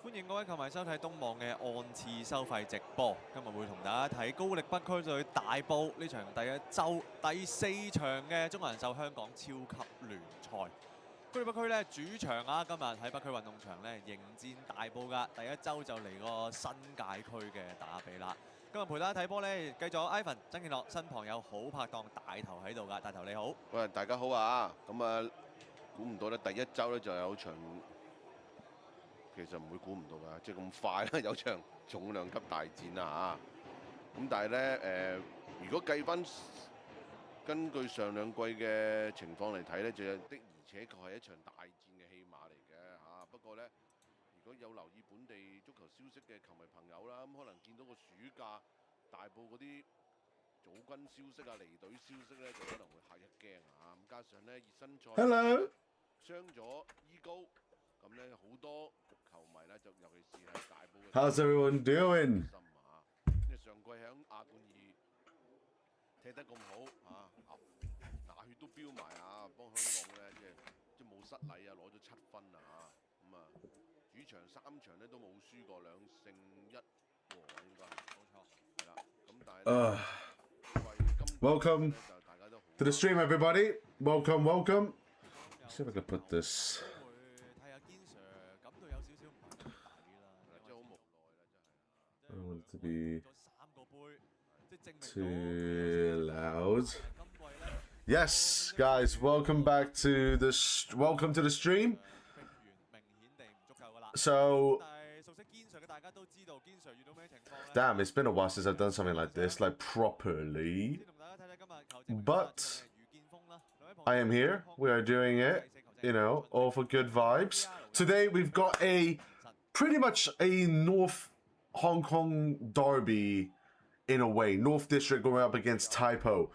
歡迎各位球迷收睇東網嘅按次收費直播。今日會同大家睇高力北區對大埔呢場第一週第4場嘅中國人壽香港超級聯賽。高力北區咧主場啊，今日喺北區運動場咧迎戰大埔㗎。第一週就嚟個新界區嘅打比啦。今日陪大家睇波咧，繼續有 Ivan、曾健樂，身旁有好拍檔大頭喺度㗎。大頭你好。喂，大家好啊！咁啊，估唔到咧，第一週咧就有場。其實唔會估唔到㗎，即係咁快啦，有場重量級大戰啦嚇。咁但係咧如果計翻根據上兩季嘅情況嚟睇咧，就的而且確係一場大戰嘅戲碼嚟嘅嚇。不過咧，如果有留意本地足球消息嘅球迷朋友啦，咁可能見到個暑假大埔嗰啲組軍消息啊、離隊消息咧，就可能會嚇一驚嚇。咁加上咧熱身賽傷咗伊高。咁咧好多球迷咧就尤其是係大埔嘅。How's everyone doing？ 因為上季喺亞冠2踢得咁好牙血都飆埋幫香港咧即係冇失禮攞咗7分咁主場3場咧都冇輸過，2勝1和應該冇錯，係啦。咁但係Welcome to the stream, everybody. Welcome, welcome. Let's see if I can put this. I don't want it to be too loud. Yes, guys, welcome back to the stream. So, damn, it's been a while since I've done something like this, like properly. But I am here. We are doing it, you know, all for good vibes. Today we've got pretty much a North Hong Kong derby in a way. North District going up against Taipo.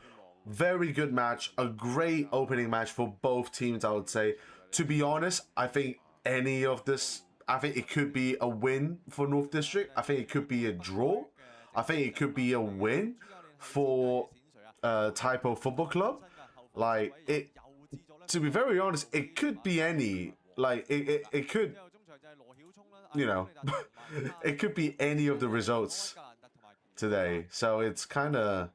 Very good match. A great opening match for both teams, I would say. To be honest, I think any of this, I think it could be a win for North District. I think it could be a draw. I think it could be a win for Taipo Football Club. Like, to be very honest, it could be any. Like, it could, you know, it could be any of the results today. So it's kind of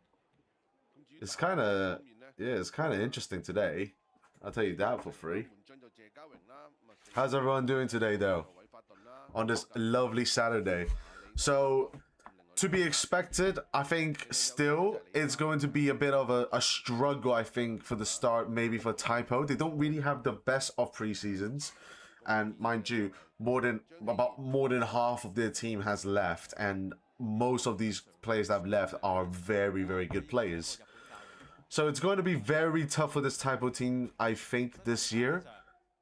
interesting today. I'll tell you that for free. How's everyone doing today, though? On this lovely Saturday. So, to be expected, I think still it's going to be a bit of a struggle, I think, for the start, maybe for Taipo. They don't really have the best of pre-seasons. And mind you, more than half of their team has left, and most of these players that have left are very, very good players. So it's going to be very tough for this Taipo team, I think, this year.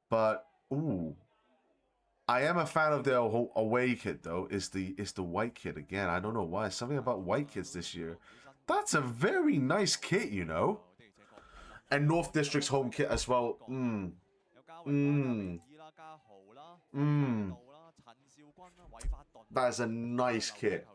But ooh, I am a fan of their away kit though. Is the white kit again? I don't know why. Something about white kits this year. That's a very nice kit, you know. And North District's home kit as well. That is a nice kit.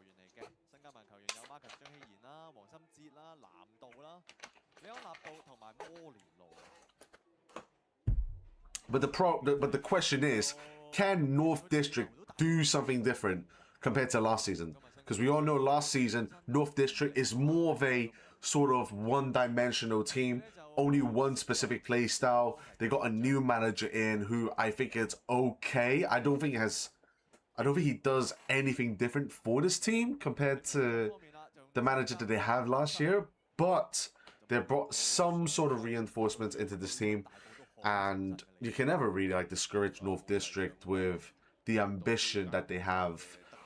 But the question is, can North District do something different compared to last season? Because we all know last season, North District is more of a sort of one-dimensional team, only one specific play style. They got a new manager in who I think is okay. I don't think he does anything different for this team compared to the manager that they have last year. But they brought some sort of reinforcements into this team. And you can never really like discourage North District with the ambition that they have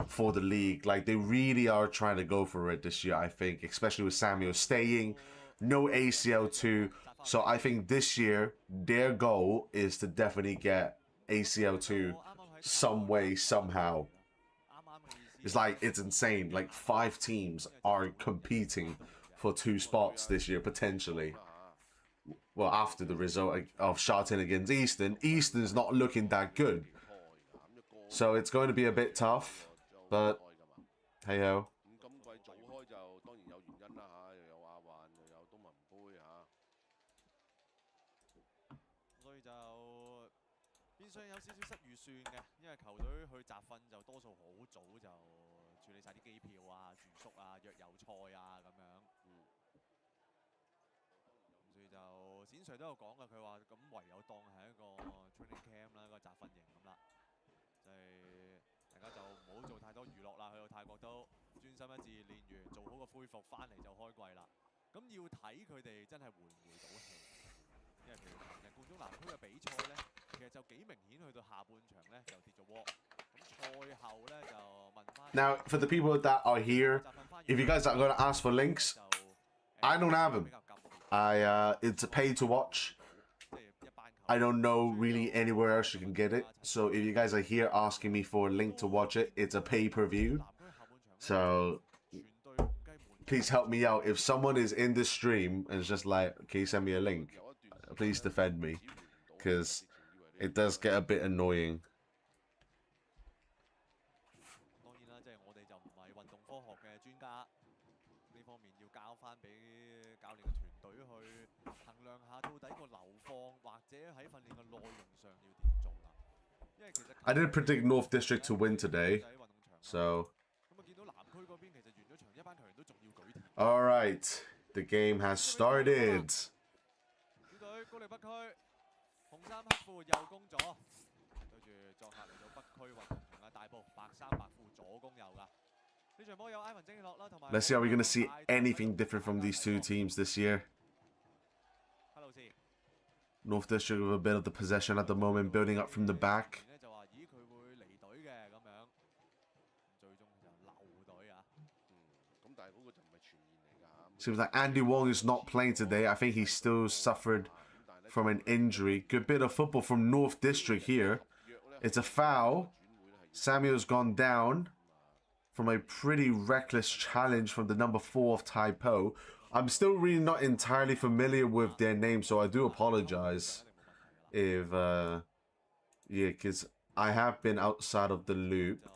for the league. Like, they really are trying to go for it this year, I think, especially with Samuel staying, no ACL too. So I think this year their goal is to definitely get ACL 2 some way, somehow. It's like, it's insane. Like 5 teams are competing for 2 spots this year potentially. Well, after the result of Sharton against Eastern, Eastern's not looking that good. So it's going to be a bit tough, but hey ho. 變相有少少失預算嘅，因為球隊去集訓就多數好早就處理晒啲機票啊、住宿啊、約友賽啊咁樣。所以就冼 Sir 都有講嘅，佢話咁唯有當係一個 training camp 啦，一個集訓營咁啦，就係大家就唔好做太多娛樂啦，去到泰國都專心一致練完，做好個恢復，翻嚟就開季啦。咁要睇佢哋真係回唔回到氣，因為譬如琴日冠忠南區嘅比賽咧，其實就幾明顯去到下半場咧就跌咗鍋。咁賽後咧就問翻。Now, for the people that are here, if you guys are going to ask for links, I don't have them. It's a pay to watch. I don't know really anywhere else you can get it. So if you guys are here asking me for a link to watch it, it's a pay-per-view. So please help me out. If someone is in the stream and is just like, can you send me a link? Please defend me, because it does get a bit annoying. 當然啦，即係我哋就唔係運動科學嘅專家，呢方面要交翻俾教練嘅團隊去衡量下，到底個流放或者喺訓練嘅內容上要點做啦。因為其實 I didn't predict North District to win today, so. 咁啊，見到南區嗰邊其實完咗場，一班球員都仲要舉鐵。All right, the game has started. 主隊高力北區紅衫黑褲右攻左，對住作客嚟到北區運動場嘅大埔白衫白褲左攻右㗎。呢場波有埃文精樂啦，同埋 Let's see, are we going to see anything different from these two teams this year? North District with a bit of the possession at the moment, building up from the back. Seems like Andy Wong is not playing today. I think he still suffered from an injury. Good bit of football from North District here. It's a foul. Samuel's gone down from a pretty reckless challenge from the number 4 of Tai Po. I'm still really not entirely familiar with their name, so I do apologize if, yeah, because I have been outside of the loop.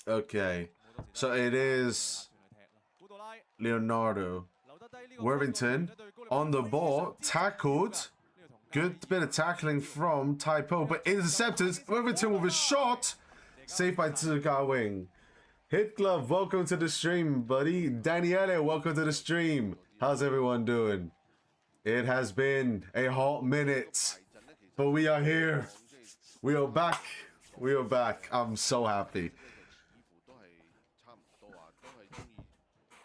Okay, so it is Leonardo Worthington on the ball, tackled. Good bit of tackling from Tai Po, but intercepted. Worthington with a shot, saved by Zhi Wing. Hit Glove, welcome to the stream, buddy. Daniele, welcome to the stream. How's everyone doing? It has been a hot minute, but we are here. We are back. We are back. I'm so happy.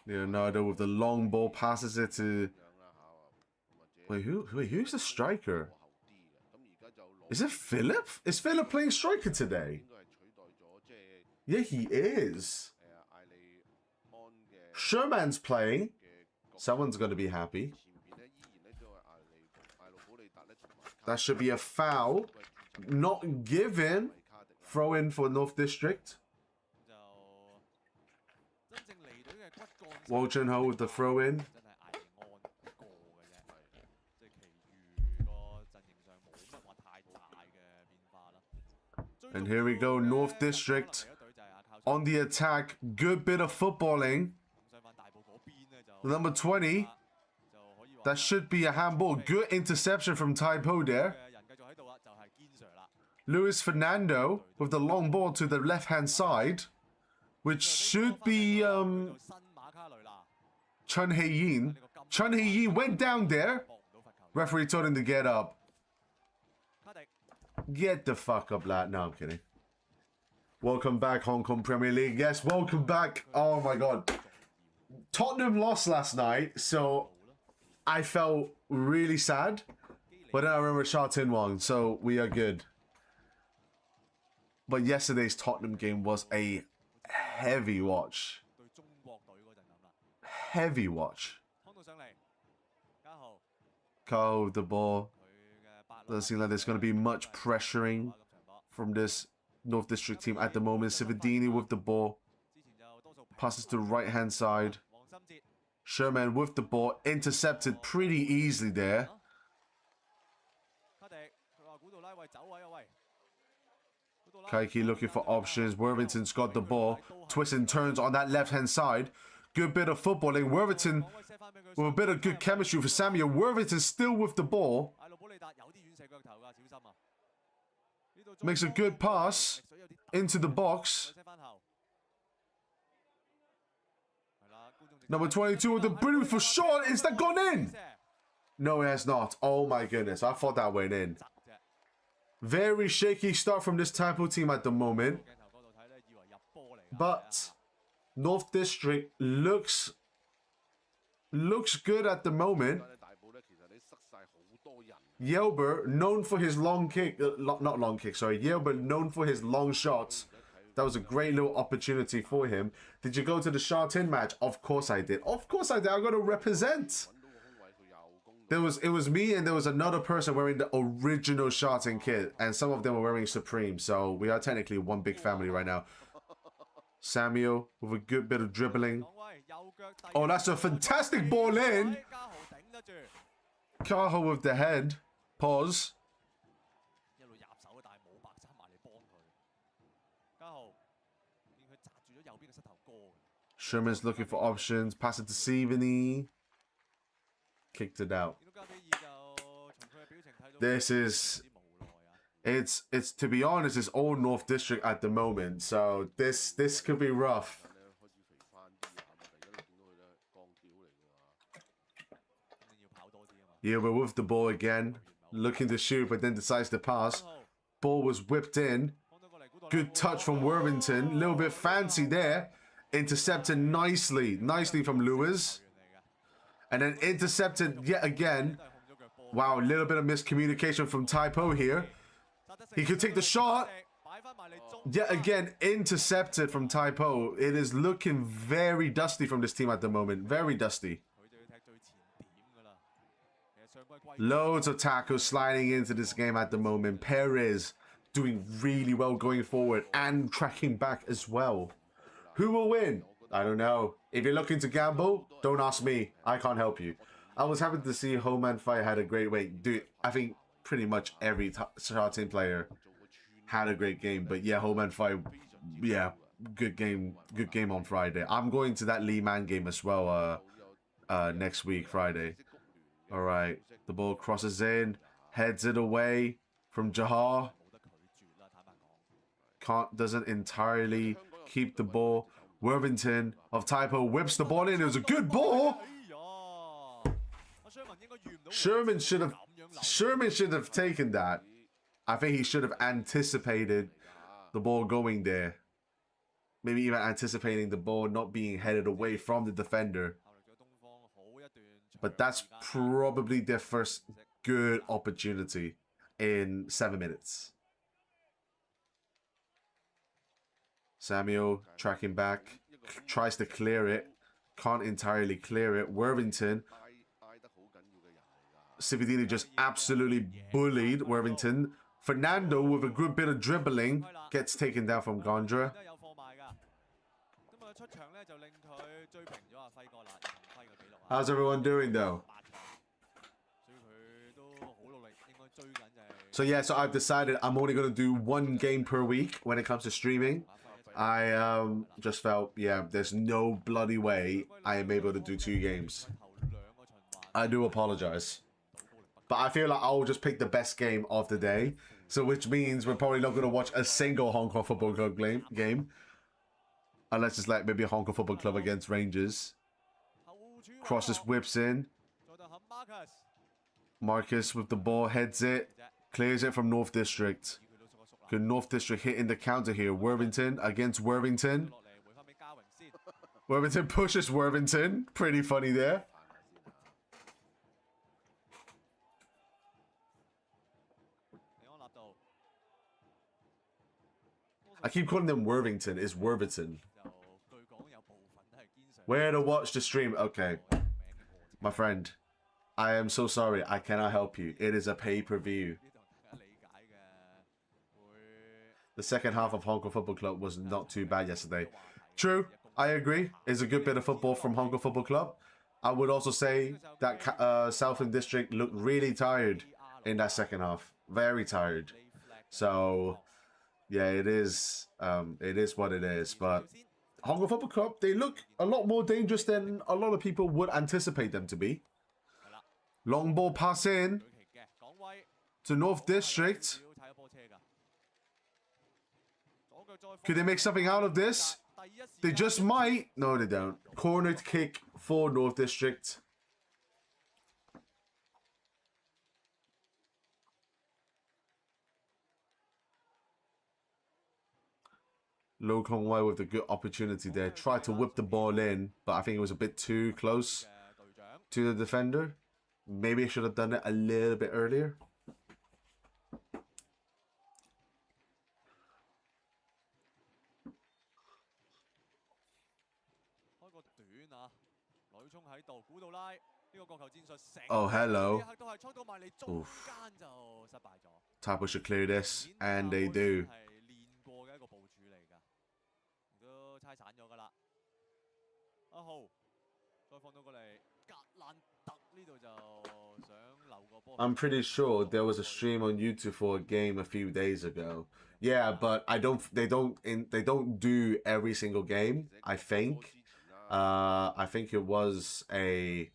Leonardo with the long ball passes it to. Wait, who's the striker? Is it Philip? Is Philip playing striker today? Yeah, he is. Sherman's playing. Someone's going to be happy. That should be a foul. Not given. Throw in for North District. Wong Chun Ho with the throw in. And here we go, North District on the attack. Good bit of footballing. Number 20. That should be a handball. Good interception from Tai Po there. Luis Fernando with the long ball to the left-hand side, which should be Chun Hei-yin. Chun Hei-yin went down there. Referee told him to get up. Get the fuck up, lad. No, I'm kidding. Welcome back, Hong Kong Premier League. Yes, welcome back. Oh my god. Tottenham lost last night, so I felt really sad. But then I remember Sha Tin won, so we are good. But yesterday's Tottenham game was a heavy watch. Heavy watch. Carl with the ball. Doesn't seem like there's going to be much pressuring from this North District team at the moment. Sivadini with the ball. Passes to the right-hand side. Sherman with the ball, intercepted pretty easily there. Kaiki looking for options. Worthington's got the ball. Twists and turns on that left-hand side. Good bit of footballing. Worthington with a bit of good chemistry for Samuel. Worthington still with the ball. Makes a good pass into the box. Number 22 with the beautiful shot. Is that gone in? No, it has not. Oh my goodness. I thought that went in. Very shaky start from this Taipo team at the moment. But North District looks good at the moment. Yelber, known for his long kick, not long kick, sorry. Yelber, known for his long shots. That was a great little opportunity for him. Did you go to the Sha-Tin match? Of course I did. Of course I did. I'm going to represent. It was me and there was another person wearing the original Sha-Tin kit. And some of them were wearing Supreme. So we are technically one big family right now. Samuel with a good bit of dribbling. Oh, that's a fantastic ball in. Kaho with the head. Pause. Sherman's looking for options. Pass it to Sivini. Kicked it out. This is... It's to be honest, it's all North District at the moment. So this could be rough. Yeah, we're with the ball again. Looking to shoot, but then decides to pass. Ball was whipped in. Good touch from Worthington. A little bit fancy there. Intercepted nicely from Lewis. And then intercepted yet again. Wow, a little bit of miscommunication from Taipo here. He could take the shot. Yet again, intercepted from Taipo. It is looking very dusty from this team at the moment. Very dusty. Loads of tackles sliding into this game at the moment. Perez doing really well going forward and tracking back as well. Who will win? I don't know. If you're looking to gamble, don't ask me. I can't help you. I was happy to see Homan Fight had a great weight. Dude, I think pretty much every Sha-Tin player had a great game. But yeah, Homan Fight, yeah, good game on Friday. I'm going to that Lee Man game as well next week, Friday. All right, the ball crosses in, heads it away from Jahar. Doesn't entirely keep the ball. Worthington of Taipo whips the ball in. It was a good ball. Sherman should have taken that. I think he should have anticipated the ball going there. Maybe even anticipating the ball not being headed away from the defender. But that's probably their first good opportunity in 7 minutes. Samuel tracking back, tries to clear it, can't entirely clear it. Worthington, Cividini just absolutely bullied Worthington. Fernando with a good bit of dribbling gets taken down from Gondra. How's everyone doing though? So yeah, so I've decided I'm only going to do one game per week when it comes to streaming. I just felt, yeah, there's no bloody way I am able to do 2 games. I do apologize. But I feel like I'll just pick the best game of the day. So which means we're probably not going to watch a single Hong Kong Football Club game. Unless it's like maybe a Hong Kong Football Club against Rangers. Crosses whips in. Marcus with the ball, heads it. Clears it from North District. Good North District hitting the counter here. Worthington against Worthington. Worthington pushes Worthington. Pretty funny there. I keep calling them Worthington. It's Worthington. Where to watch the stream? Okay. My friend, I am so sorry. I cannot help you. It is a pay-per-view. The second half of Hong Kong Football Club was not too bad yesterday. True, I agree. It's a good bit of football from Hong Kong Football Club. I would also say that Southern District looked really tired in that second half. Very tired. So, yeah, it is what it is. But Hong Kong Football Club, they look a lot more dangerous than a lot of people would anticipate them to be. Long ball pass in to North District. Could they make something out of this? They just might. No, they don't. Corner kick for North District. Lo Kong Wai with a good opportunity there. Tried to whip the ball in, but I think it was a bit too close to the defender. Maybe I should have done it a little bit earlier. Oh, hello. Oof. Tapo should clear this, and they do. I'm pretty sure there was a stream on YouTube for a game a few days ago. Yeah, but they don't do every single game, I think. I think it was like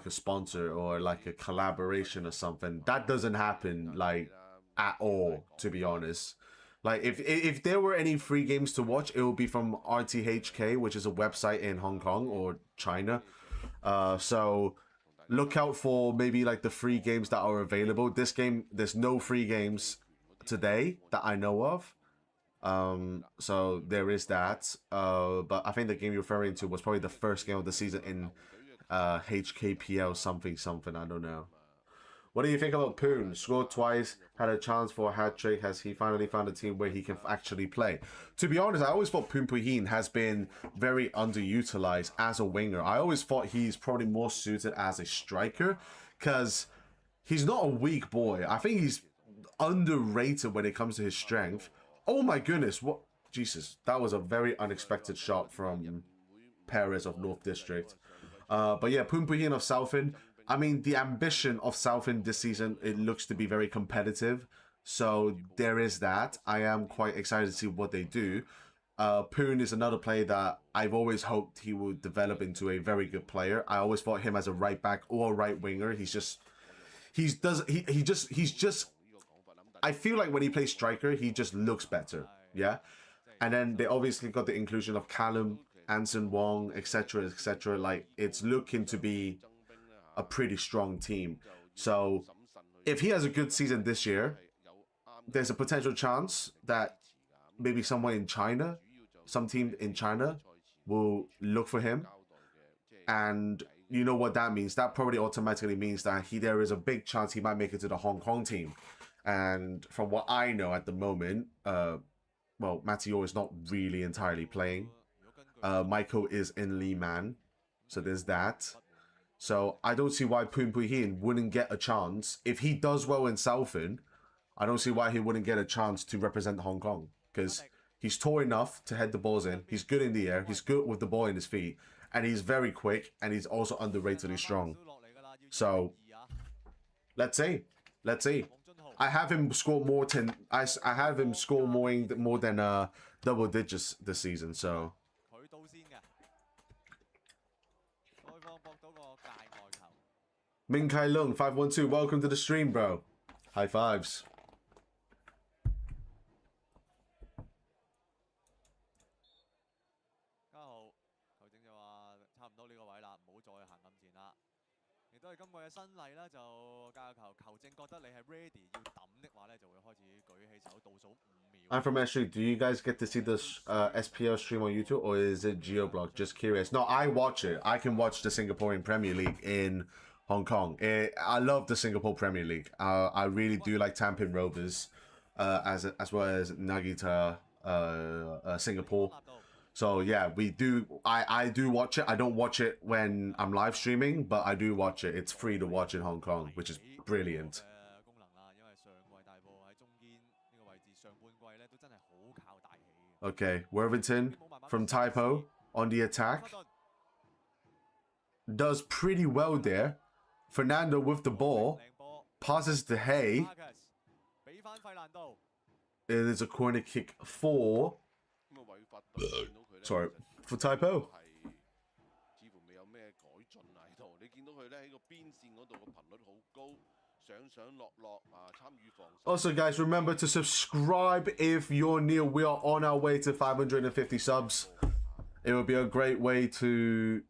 a sponsor or like a collaboration or something. That doesn't happen like at all, to be honest. Like if there were any free games to watch, it would be from RTHK, which is a website in Hong Kong or China. So look out for maybe like the free games that are available. This game, there's no free games today that I know of. So there is that. But I think the game you're referring to was probably the first game of the season in HKPL something. I don't know. What do you think about Poon? Scored twice, had a chance for a hat-trick. Has he finally found a team where he can actually play? To be honest, I always thought Poon Puhin has been very underutilized as a winger. I always thought he's probably more suited as a striker because he's not a weak boy. I think he's underrated when it comes to his strength. Oh my goodness, what? Jesus, that was a very unexpected shot from Perez of North District. But yeah, Poon Puhin of Southend. I mean, the ambition of Southend this season, it looks to be very competitive. So there is that. I am quite excited to see what they do. Poon is another player that I've always hoped he would develop into a very good player. I always thought him as a right back or a right winger. I feel like when he plays striker, he just looks better. Yeah. And then they obviously got the inclusion of Callum, Anson Wong, etc., etc. Like, it's looking to be a pretty strong team. So if he has a good season this year, there's a potential chance that maybe someone in China, some team in China will look for him. And you know what that means? That probably automatically means that there is a big chance he might make it to the Hong Kong team. And from what I know at the moment, well, Matteo is not really entirely playing. Michael is in Lee Man. So there's that. So I don't see why Poon Puhin wouldn't get a chance. If he does well in Southend, I don't see why he wouldn't get a chance to represent Hong Kong. Because he's tall enough to head the balls in. He's good in the air. He's good with the ball in his feet. And he's very quick. And he's also underratedly strong. So, let's see. Let's see. I have him score more than I have him score more than double digits this season. So. Min Kai Lung 512, welcome to the stream, bro. High fives. I'm from SG. Do you guys get to see this SPL stream on YouTube or is it GeoBlock? Just curious. No, I watch it. I can watch the Singaporean Premier League in Hong Kong. I love the Singapore Premier League. I really do like Tampin Rovers, as well as Nagita Singapore. So yeah, we do. I do watch it. I don't watch it when I'm live streaming, but I do watch it. It's free to watch in Hong Kong, which is brilliant. Okay, Worthington from Typo on the attack. does pretty well there. Fernando with the ball. Passes to Hay. It is a corner kick for... Sorry, for Typo. Also, guys, remember to subscribe if you're new. We are on our way to 550 subs. It would be a great way to...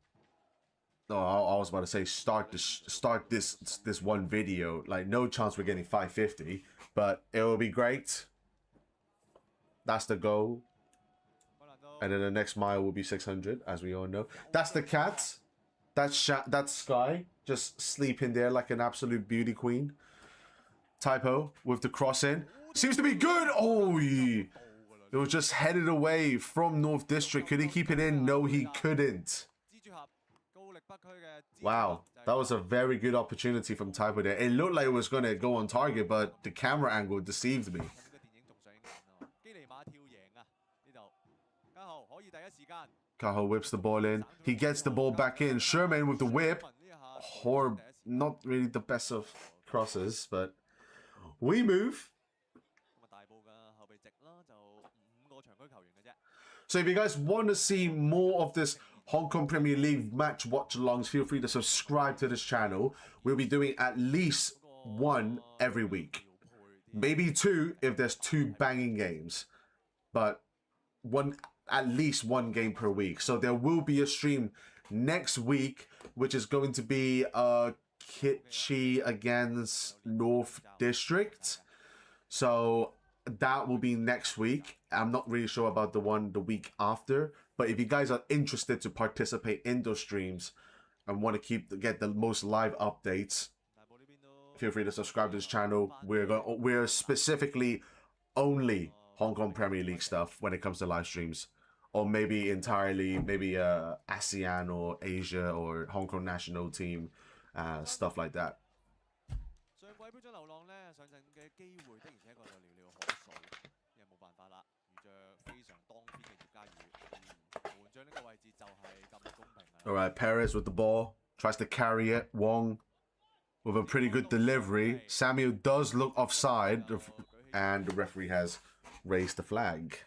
No, I was about to say start this one video. Like, no chance we're getting 550, but it will be great. That's the goal. And then the next mile will be 600, as we all know. That's the cat. That's Sky, just sleeping there like an absolute beauty queen. Typo with the cross in. Seems to be good. Oh, yeah. It was just headed away from North District. Could he keep it in? No, he couldn't. Wow, that was a very good opportunity from Typo there. It looked like it was going to go on target, but the camera angle deceived me. Cahill whips the ball in. He gets the ball back in. Sherman with the whip. Not really the best of crosses, but we move. So if you guys want to see more of this Hong Kong Premier League match watch-alongs, feel free to subscribe to this channel. We'll be doing at least one every week. Maybe two if there's two banging games. But at least one game per week. So there will be a stream next week, which is going to be Kitchi against North District. So that will be next week. I'm not really sure about the one the week after, but if you guys are interested to participate in those streams and want to get the most live updates, feel free to subscribe to this channel. We're specifically only Hong Kong Premier League stuff when it comes to live streams, or maybe entirely ASEAN or Asia or Hong Kong national team stuff like that. All right, Perez with the ball, tries to carry it. Wong with a pretty good delivery. Samuel does look offside, and the referee has raised the flag.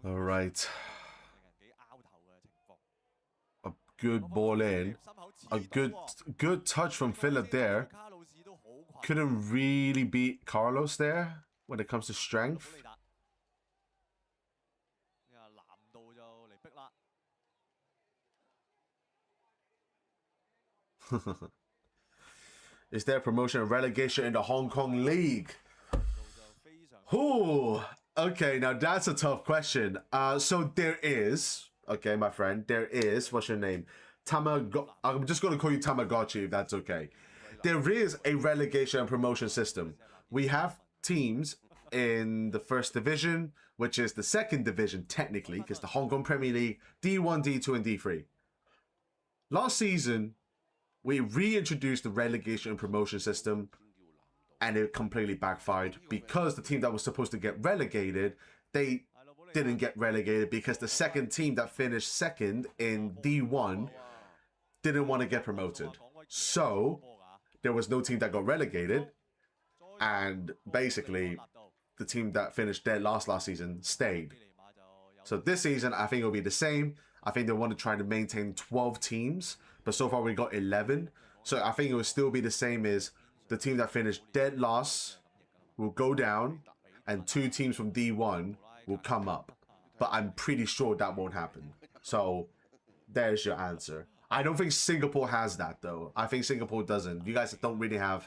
All right. A good ball in. A good touch from Philip there. Couldn't really beat Carlos there when it comes to strength. Is there promotion and relegation in the Hong Kong League? Ooh, okay, now that's a tough question. So there is, okay, my friend, there is, what's your name? I'm just going to call you Tamagotchi if that's okay. There is a relegation and promotion system. We have teams in the first division, which is the second division technically, because the Hong Kong Premier League, D1, D2, and D3. Last season, we reintroduced the relegation and promotion system, and it completely backfired because the team that was supposed to get relegated, they didn't get relegated because the second team that finished second in D1 didn't want to get promoted. So there was no team that got relegated, and basically the team that finished dead last season stayed. So this season, I think it'll be the same. I think they want to try to maintain 12 teams, but so far we got 11. So I think it will still be the same as the team that finished dead last will go down, and two teams from D1 will come up. But I'm pretty sure that won't happen. So there's your answer. I don't think Singapore has that though. I think Singapore doesn't. You guys don't really have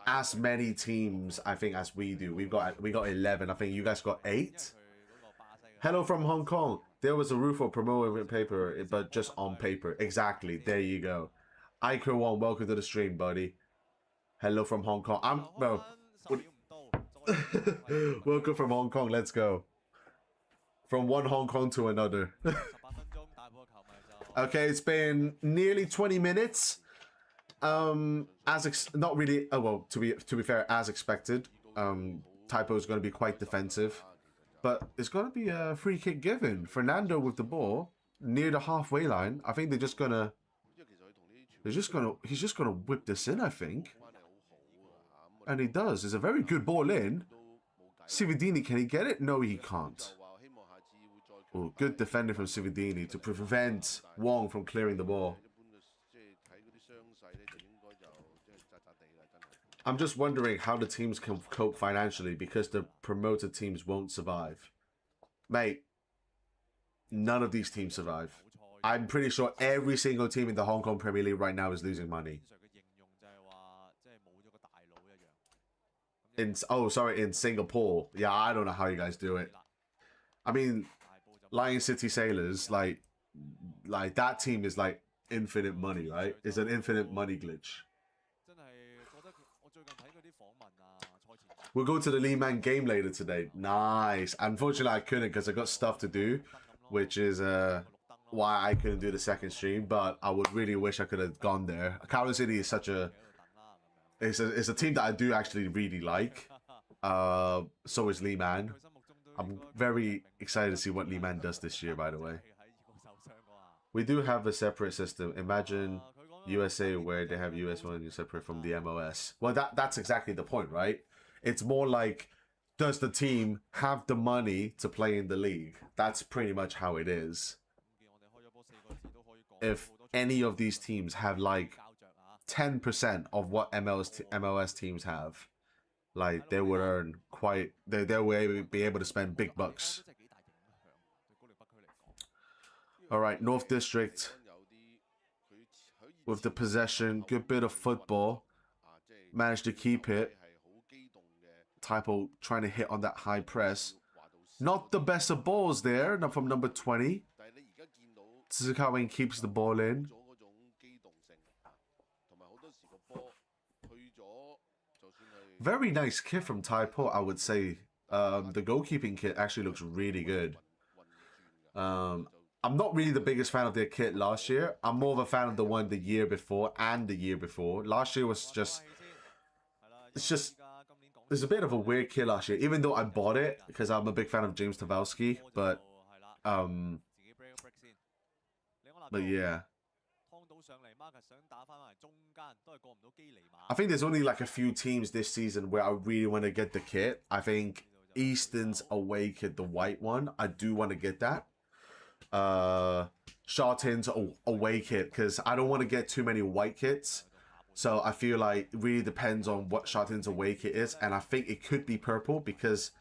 as many teams, I think, as we do. We got 11. I think you guys got 8. Hello from Hong Kong. There was a roof for promoting paper, but just on paper. Exactly. There you go. Iker Wong, welcome to the stream, buddy. Hello from Hong Kong. Welcome from Hong Kong. Let's go. from one Hong Kong to another. 18分鐘大埔嘅球迷就 Okay, it's been nearly 20 minutes. Not really. Oh well, to be fair, as expected. Typo is going to be quite defensive, but it's going to be a free kick given. Fernando with the ball near the halfway line. I think he's just gonna whip this in, I think. And he does. It's a very good ball in. Cividini, can he get it? No, he can't. Oh, good defending from Cividini to prevent Wong from clearing the ball. I'm just wondering how the teams can cope financially because the promoted teams won't survive. Mate, none of these teams survive. I'm pretty sure every single team in the Hong Kong Premier League right now is losing money. In Singapore. Yeah, I don't know how you guys do it. I mean, Lion City Sailors, like that team is like infinite money, right? It's an infinite money glitch. We'll go to the Lee Man game later today. Nice. Unfortunately, I couldn't because I got stuff to do, which is why I couldn't do the second stream. But I would really wish I could have gone there. Carlton City is such a it's a team that I do actually really like. So is Lee Man. I'm very excited to see what Lee Man does this year, by the way. We do have a separate system. Imagine USA where they have US one separate from the MOS. Well, that's exactly the point, right? It's more like, does the team have the money to play in the league? That's pretty much how it is. If any of these teams have like 10% of what MLS teams have, like they would earn quite, they will be able to spend big bucks. All right, North District with the possession, good bit of football, managed to keep it. Typo trying to hit on that high press. Not the best of balls there, not from number 20. Tsukawa keeps the ball in. Very nice kit from Typo, I would say. The goalkeeping kit actually looks really good. I'm not really the biggest fan of their kit last year. I'm more of a fan of the one the year before and the year before. Last year was just... There's a bit of a weird kit last year, even though I bought it because I'm a big fan of James Tavelsky. But yeah. I think there's only like a few teams this season where I really want to get the kit. I think Easton's away kit, the white one, I do want to get that. Shartin's away kit because I don't want to get too many white kits. So I feel like it really depends on what Shartin's away kit is. And I think it could be purple because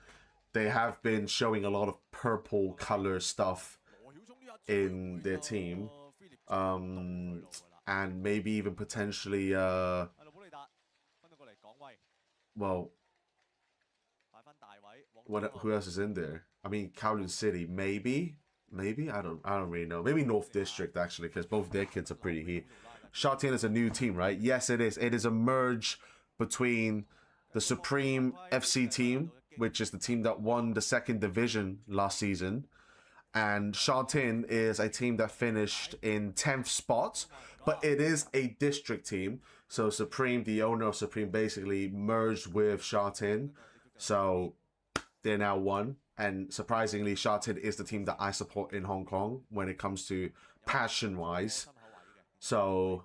they have been showing a lot of purple color stuff in their team. And maybe even potentially, well, who else is in there? I mean, Kowloon City, maybe. I don't really know. Maybe North District, actually, because both their kids are pretty heat. Shartin is a new team, right? Yes, it is. It is a merge between the Supreme FC team, which is the team that won the 2nd division last season, and Shartin is a team that finished in 10th spot, but it is a district team. So Supreme, the owner of Supreme, basically merged with Shartin. So they're now one. And surprisingly, Shartin is the team that I support in Hong Kong when it comes to passion-wise. So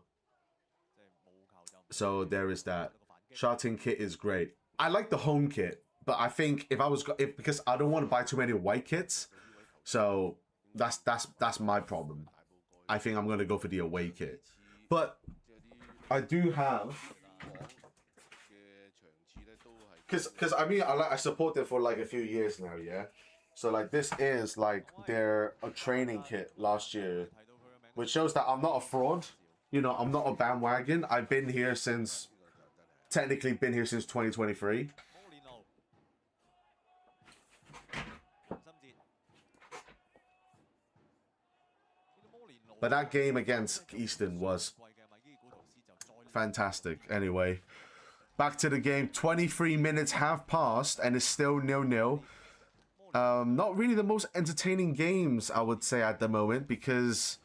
there is that. Shartin kit is great. I like the home kit, but I think because I don't want to buy too many white kits, so that's my problem. I think I'm gonna go for the away kit, but I do have because I mean I support them for like a few years now, yeah. So like this is like their training kit last year, which shows that I'm not a fraud. You know, I'm not a bandwagon. I've been here since, technically been here since 2023. But that game against Easton was fantastic. Anyway, back to the game. 23 minutes have passed and it's still 0-0. Not really the most entertaining games, I would say, at the moment, because,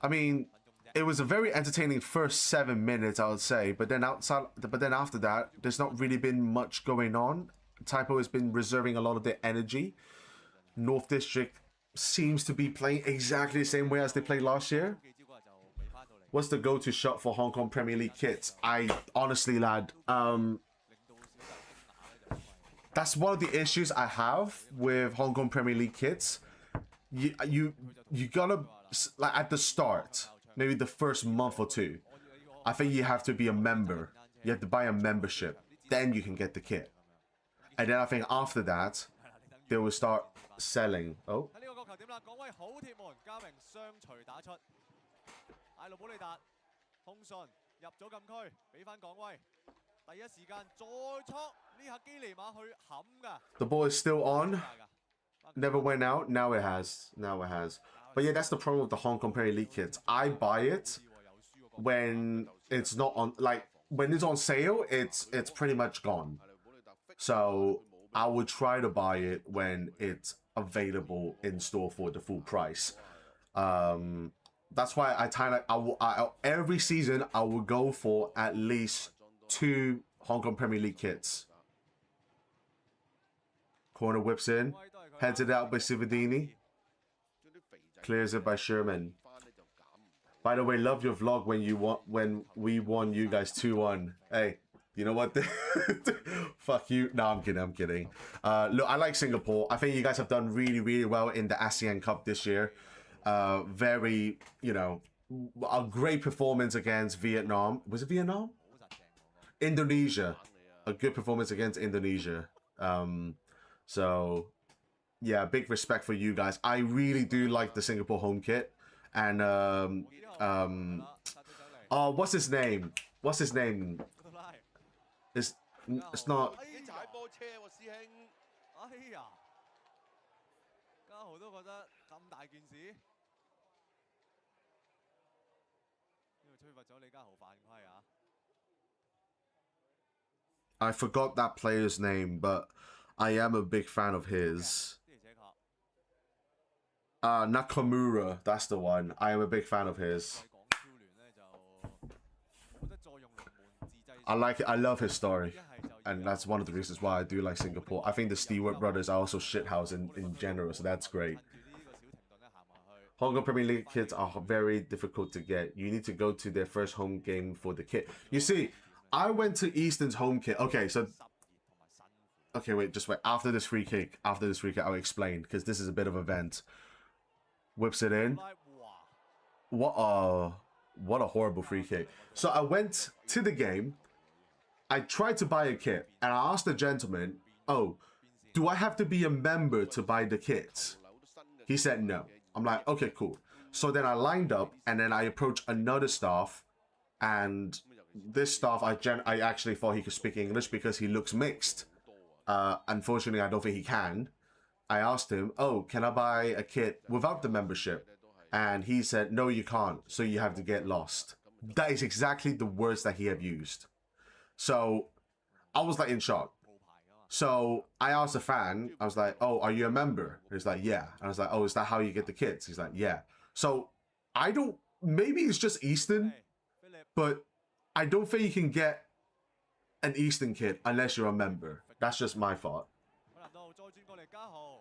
I mean, it was a very entertaining first 7 minutes, I would say, but then after that, there's not really been much going on. Typo has been reserving a lot of their energy. North District seems to be playing exactly the same way as they played last year. What's the go-to shot for Hong Kong Premier League kits? I honestly, lad, that's one of the issues I have with Hong Kong Premier League kits. You gotta, like, at the start, maybe the first month or two, I think you have to be a member. You have to buy a membership. Then you can get the kit. And then I think after that, they will start selling. Oh. The ball is still on. Never went out. Now it has. Now it has. But yeah, that's the problem with the Hong Kong Premier League kits. I buy it when it's not on, like, when it's on sale, it's pretty much gone. So I would try to buy it when it's available in store for the full price. That's why I every season I will go for at least 2 Hong Kong Premier League kits. Corner whips in, heads it out by Sivadini, clears it by Sherman. By the way, love your vlog when we won you guys 2-1. Hey, you know what? Fuck you. No, I'm kidding. Look, I like Singapore. I think you guys have done really well in the ASEAN Cup this year. Very, you know, a great performance against Vietnam. Was it Vietnam? Indonesia. A good performance against Indonesia. So, yeah, big respect for you guys. I really do like the Singapore home kit. And, oh, what's his name? What's his name? It's not... I forgot that player's name, but I am a big fan of his. Nakamura, that's the one. I am a big fan of his. I like it. I love his story. And that's one of the reasons why I do like Singapore. I think the Stewart brothers are also shithouse in general, so that's great. Hong Kong Premier League kits are very difficult to get. You need to go to their first home game for the kit. You see, I went to Easton's home kit. Okay, so... Okay, wait, just wait. After this free kick, I'll explain, because this is a bit of an event. Whips it in. What a horrible free kick. So I went to the game. I tried to buy a kit, and I asked the gentleman, oh, do I have to be a member to buy the kits? He said no. I'm like, okay, cool. So then I lined up, and then I approached another staff, and this staff, I actually thought he could speak English because he looks mixed. Unfortunately, I don't think he can. I asked him, oh, can I buy a kit without the membership? And he said, no, you can't. So you have to get lost. That is exactly the words that he had used. So I was like in shock. So I asked the fan, I was like, oh, are you a member? He's like, yeah. And I was like, oh, is that how you get the kits? He's like, yeah. So I don't, maybe it's just Easton, but I don't think you can get an Easton kit unless you're a member. That's just my thought.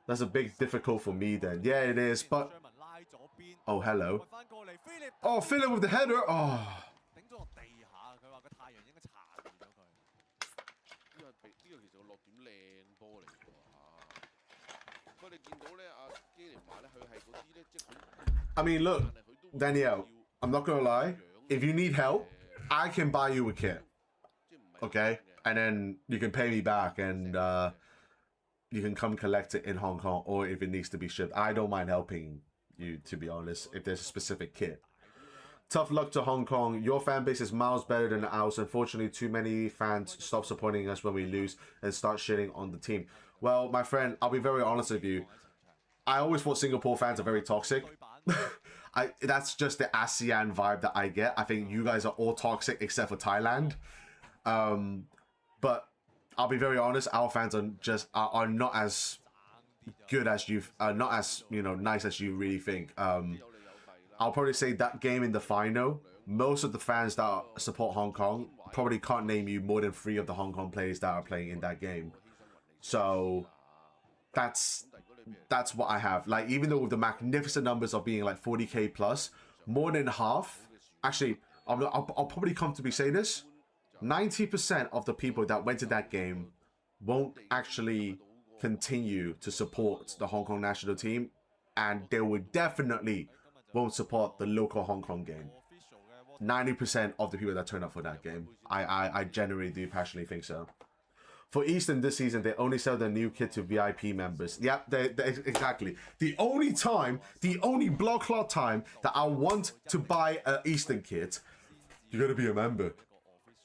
That's a big difficult for me then. Yeah, it is, but... Oh, hello. Oh, Philip with the header. Oh. I mean, look, Danielle, I'm not gonna lie. If you need help, I can buy you a kit. Okay? And then you can pay me back and you can come collect it in Hong Kong, or if it needs to be shipped. I don't mind helping you, to be honest, if there's a specific kit. Tough luck to Hong Kong. Your fan base is miles better than ours. Unfortunately, too many fans stop supporting us when we lose and start shitting on the team. Well, my friend, I'll be very honest with you. I always thought Singapore fans are very toxic. That's just the ASEAN vibe that I get. I think you guys are all toxic except for Thailand. But I'll be very honest, our fans are not as good as you've not as nice as you really think. I'll probably say that game in the final, most of the fans that support Hong Kong probably can't name you more than 3 of the Hong Kong players that are playing in that game. So that's what I have. Like, even though with the magnificent numbers of being like 40k plus, more than half, actually, I'll probably comfortably say this, 90% of the people that went to that game won't actually continue to support the Hong Kong national team, and they will definitely won't support the local Hong Kong game. 90% of the people that turn up for that game. I genuinely do passionately think so. For Eastern this season, they only sell their new kit to VIP members. Yep, exactly. The only blood clot time that I want to buy an Eastern kit, you gotta be a member.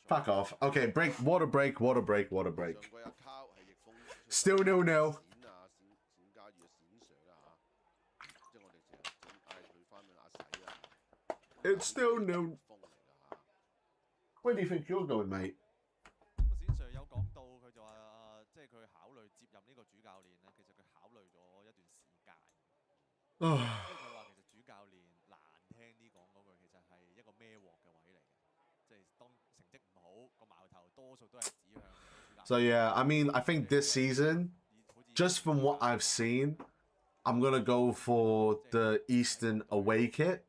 Fuck off. Okay, water break. Still 0-0. It's still 0. Where do you think you're going, mate? 冼 Sir 有講到，佢就話即係佢考慮接任呢個主教練咧，其實佢考慮咗一段時間。因為佢話其實主教練難聽啲講嗰句，其實係一個孭鑊嘅位嚟嘅，即係當成績唔好，個矛頭多數都係指向主教練。 So yeah, I mean, I think this season, just from what I've seen, I'm gonna go for the Eastern away kit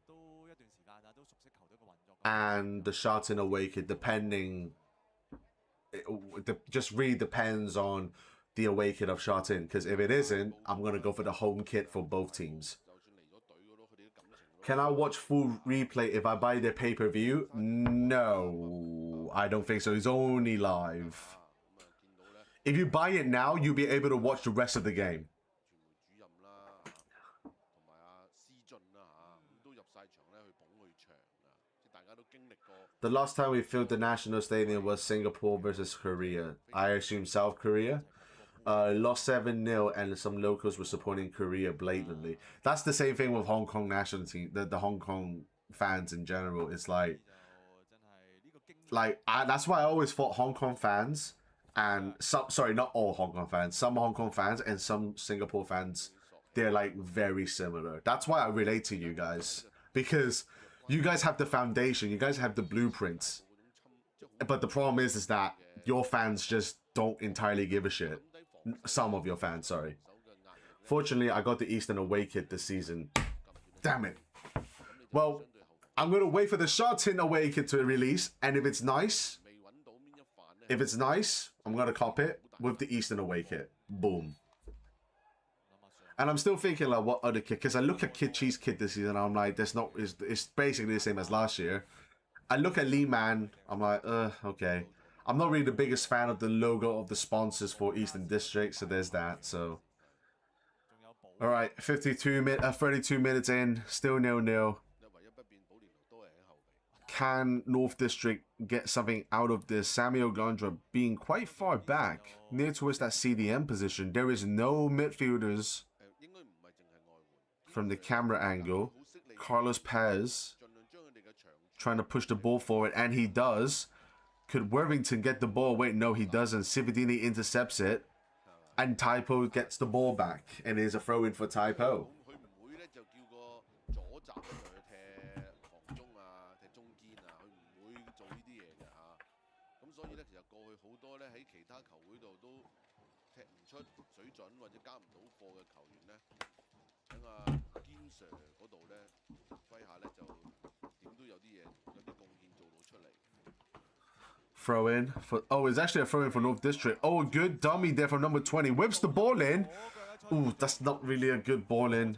and the Sharton away kit, depending. It just really depends on the away kit of Sharton, because if it isn't, I'm gonna go for the home kit for both teams. Can I watch full replay if I buy the pay-per-view? No, I don't think so. It's only live. If you buy it now, you'll be able to watch the rest of the game. The last time we filled the national stadium was Singapore versus Korea. I assume South Korea. Lost 7-0, and some locals were supporting Korea blatantly. That's the same thing with Hong Kong national team. The Hong Kong fans in general. It's like that's why I always thought Hong Kong fans and sorry, not all Hong Kong fans. Some Hong Kong fans and some Singapore fans, they're like very similar. That's why I relate to you guys, because you guys have the foundation, you guys have the blueprints. But the problem is that your fans just don't entirely give a shit. Some of your fans, sorry. Fortunately, I got the Eastern away kit this season. Damn it. Well, I'm going to wait for the Sharton away kit to release, and if it's nice, I'm going to cop it with the Eastern away kit. Boom. And I'm still thinking like what other kit, because I look at Kid Cheese Kit this season and I'm like, it's basically the same as last year. I look at Lee Man, I'm like, okay. I'm not really the biggest fan of the logo of the sponsors for Eastern District, so there's that. So all right, 32 minutes in, still 0-0. Can North District get something out of this? Samuel Gondra being quite far back, near towards that CDM position. There is no midfielders from the camera angle. Carlos Perez trying to push the ball forward, and he does. Could Worthington get the ball? Wait, no, he doesn't. Cividini intercepts it, and Typo gets the ball back, and it is a throw-in for Typo. Throw in for, oh, it's actually a throw in for North District. Oh, a good dummy there from number 20. Whips the ball in. Ooh, that's not really a good ball in.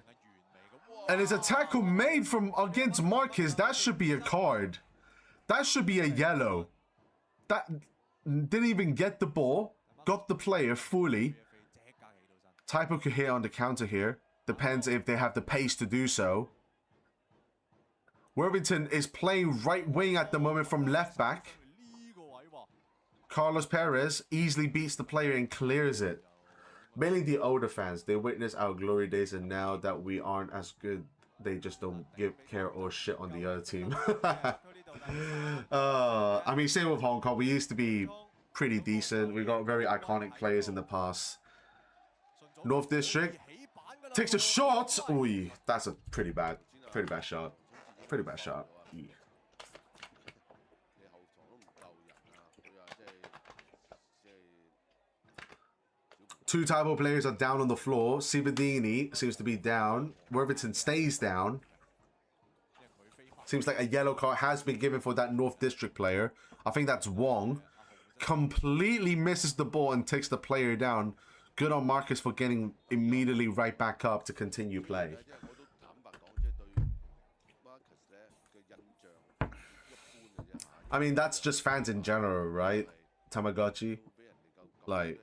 And it's a tackle made from against Marcus. That should be a card. That should be a yellow. That didn't even get the ball. Got the player fully. Typo could hit on the counter here. Depends if they have the pace to do so. Worthington is playing right wing at the moment from left back. Carlos Perez easily beats the player and clears it. Mainly the older fans, they witness our glory days, and now that we aren't as good, they just don't care or shit on the other team. I mean, same with Hong Kong. We used to be pretty decent. We got very iconic players in the past. North District takes a shot. Ooh, that's a pretty bad shot. Pretty bad shot. Yeah. Two Taibo players are down on the floor. Sivadini seems to be down. Worthington stays down. Seems like a yellow card has been given for that North District player. I think that's Wong. Completely misses the ball and takes the player down. Good on Marcus for getting immediately right back up to continue play. I mean, that's just fans in general, right? Tamagotchi. Like,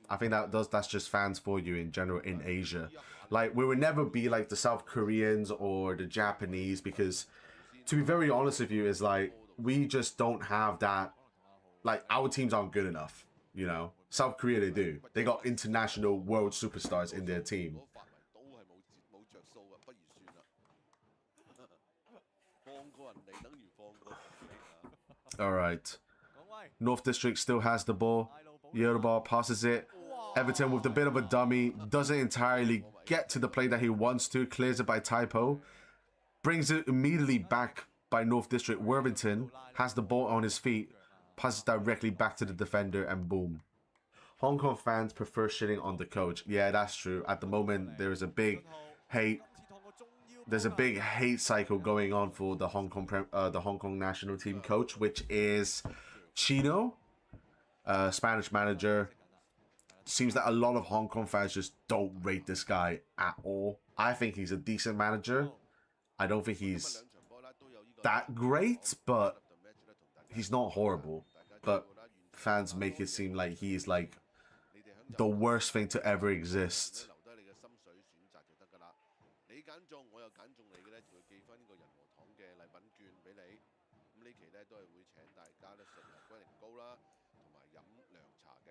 I think that's just fans for you in general in Asia. Like, we would never be like the South Koreans or the Japanese because, to be very honest with you, is like, we just don't have that. Like, our teams aren't good enough, you know? South Korea, they do. They got international world superstars in their team. All right. North District still has the ball. Yoruba passes it. Everton with a bit of a dummy. Doesn't entirely get to the play that he wants to. Clears it by Typo. Brings it immediately back by North District. Worthington has the ball on his feet. Passes directly back to the defender and boom. Hong Kong fans prefer shitting on the coach. Yeah, that's true. At the moment, there is a big hate. There's a big hate cycle going on for the Hong Kong national team coach, which is Chino, Spanish manager. Seems that a lot of Hong Kong fans just don't rate this guy at all. I think he's a decent manager. I don't think he's that great, but he's not horrible. But fans make it seem like he's like the worst thing to ever exist.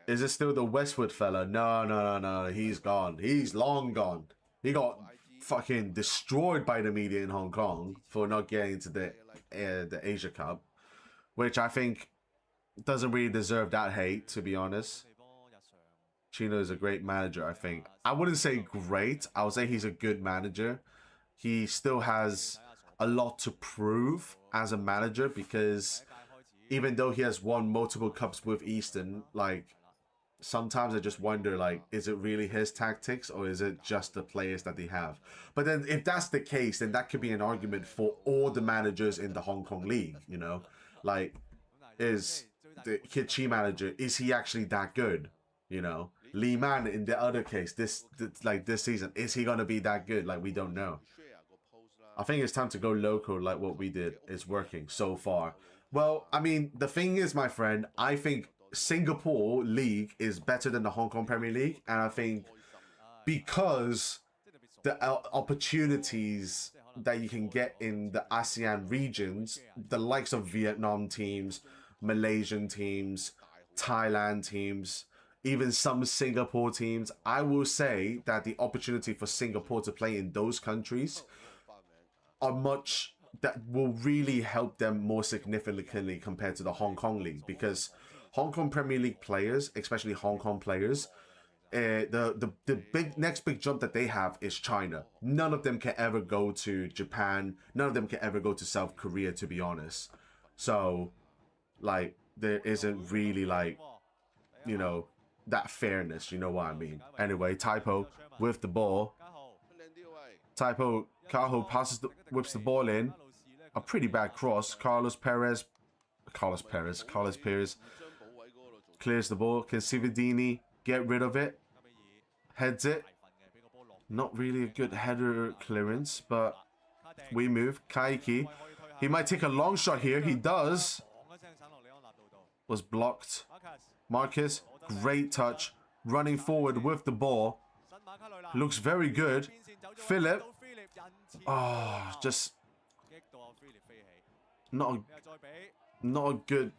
Is it still the Westwood fella? No. He's gone. He's long gone. He got fucking destroyed by the media in Hong Kong for not getting into the Asia Cup, which I think doesn't really deserve that hate, to be honest. Chino is a great manager, I think. I wouldn't say great. I would say he's a good manager. He still has a lot to prove as a manager because even though he has won multiple cups with Eastern, like, sometimes I just wonder, like, is it really his tactics or is it just the players that they have? But then if that's the case, then that could be an argument for all the managers in the Hong Kong League, you know? Like, is the Kichi manager, is he actually that good? You know? Lee Man in the other case, this season, is he going to be that good? Like, we don't know. I think it's time to go local like what we did. It's working so far. Well, I mean, the thing is, my friend, I think Singapore League is better than the Hong Kong Premier League, and I think because the opportunities that you can get in the ASEAN regions, the likes of Vietnam teams, Malaysian teams, Thailand teams, even some Singapore teams, I will say that the opportunity for Singapore to play in those countries are much that will really help them more significantly compared to the Hong Kong League, because Hong Kong Premier League players, especially Hong Kong players, the next big jump that they have is China. None of them can ever go to Japan. None of them can ever go to South Korea, to be honest. So, like, there isn't really, like, you know, that fairness, you know what I mean? Anyway, Typo with the ball. Typo, Cahill whips the ball in. A pretty bad cross. Carlos Perez clears the ball. Can Sivadini get rid of it? Heads it. Not really a good header clearance, but we move. Kaiki. He might take a long shot here. He does. Was blocked. Marcus, great touch. Running forward with the ball. Looks very good. Philip. Oh, just not good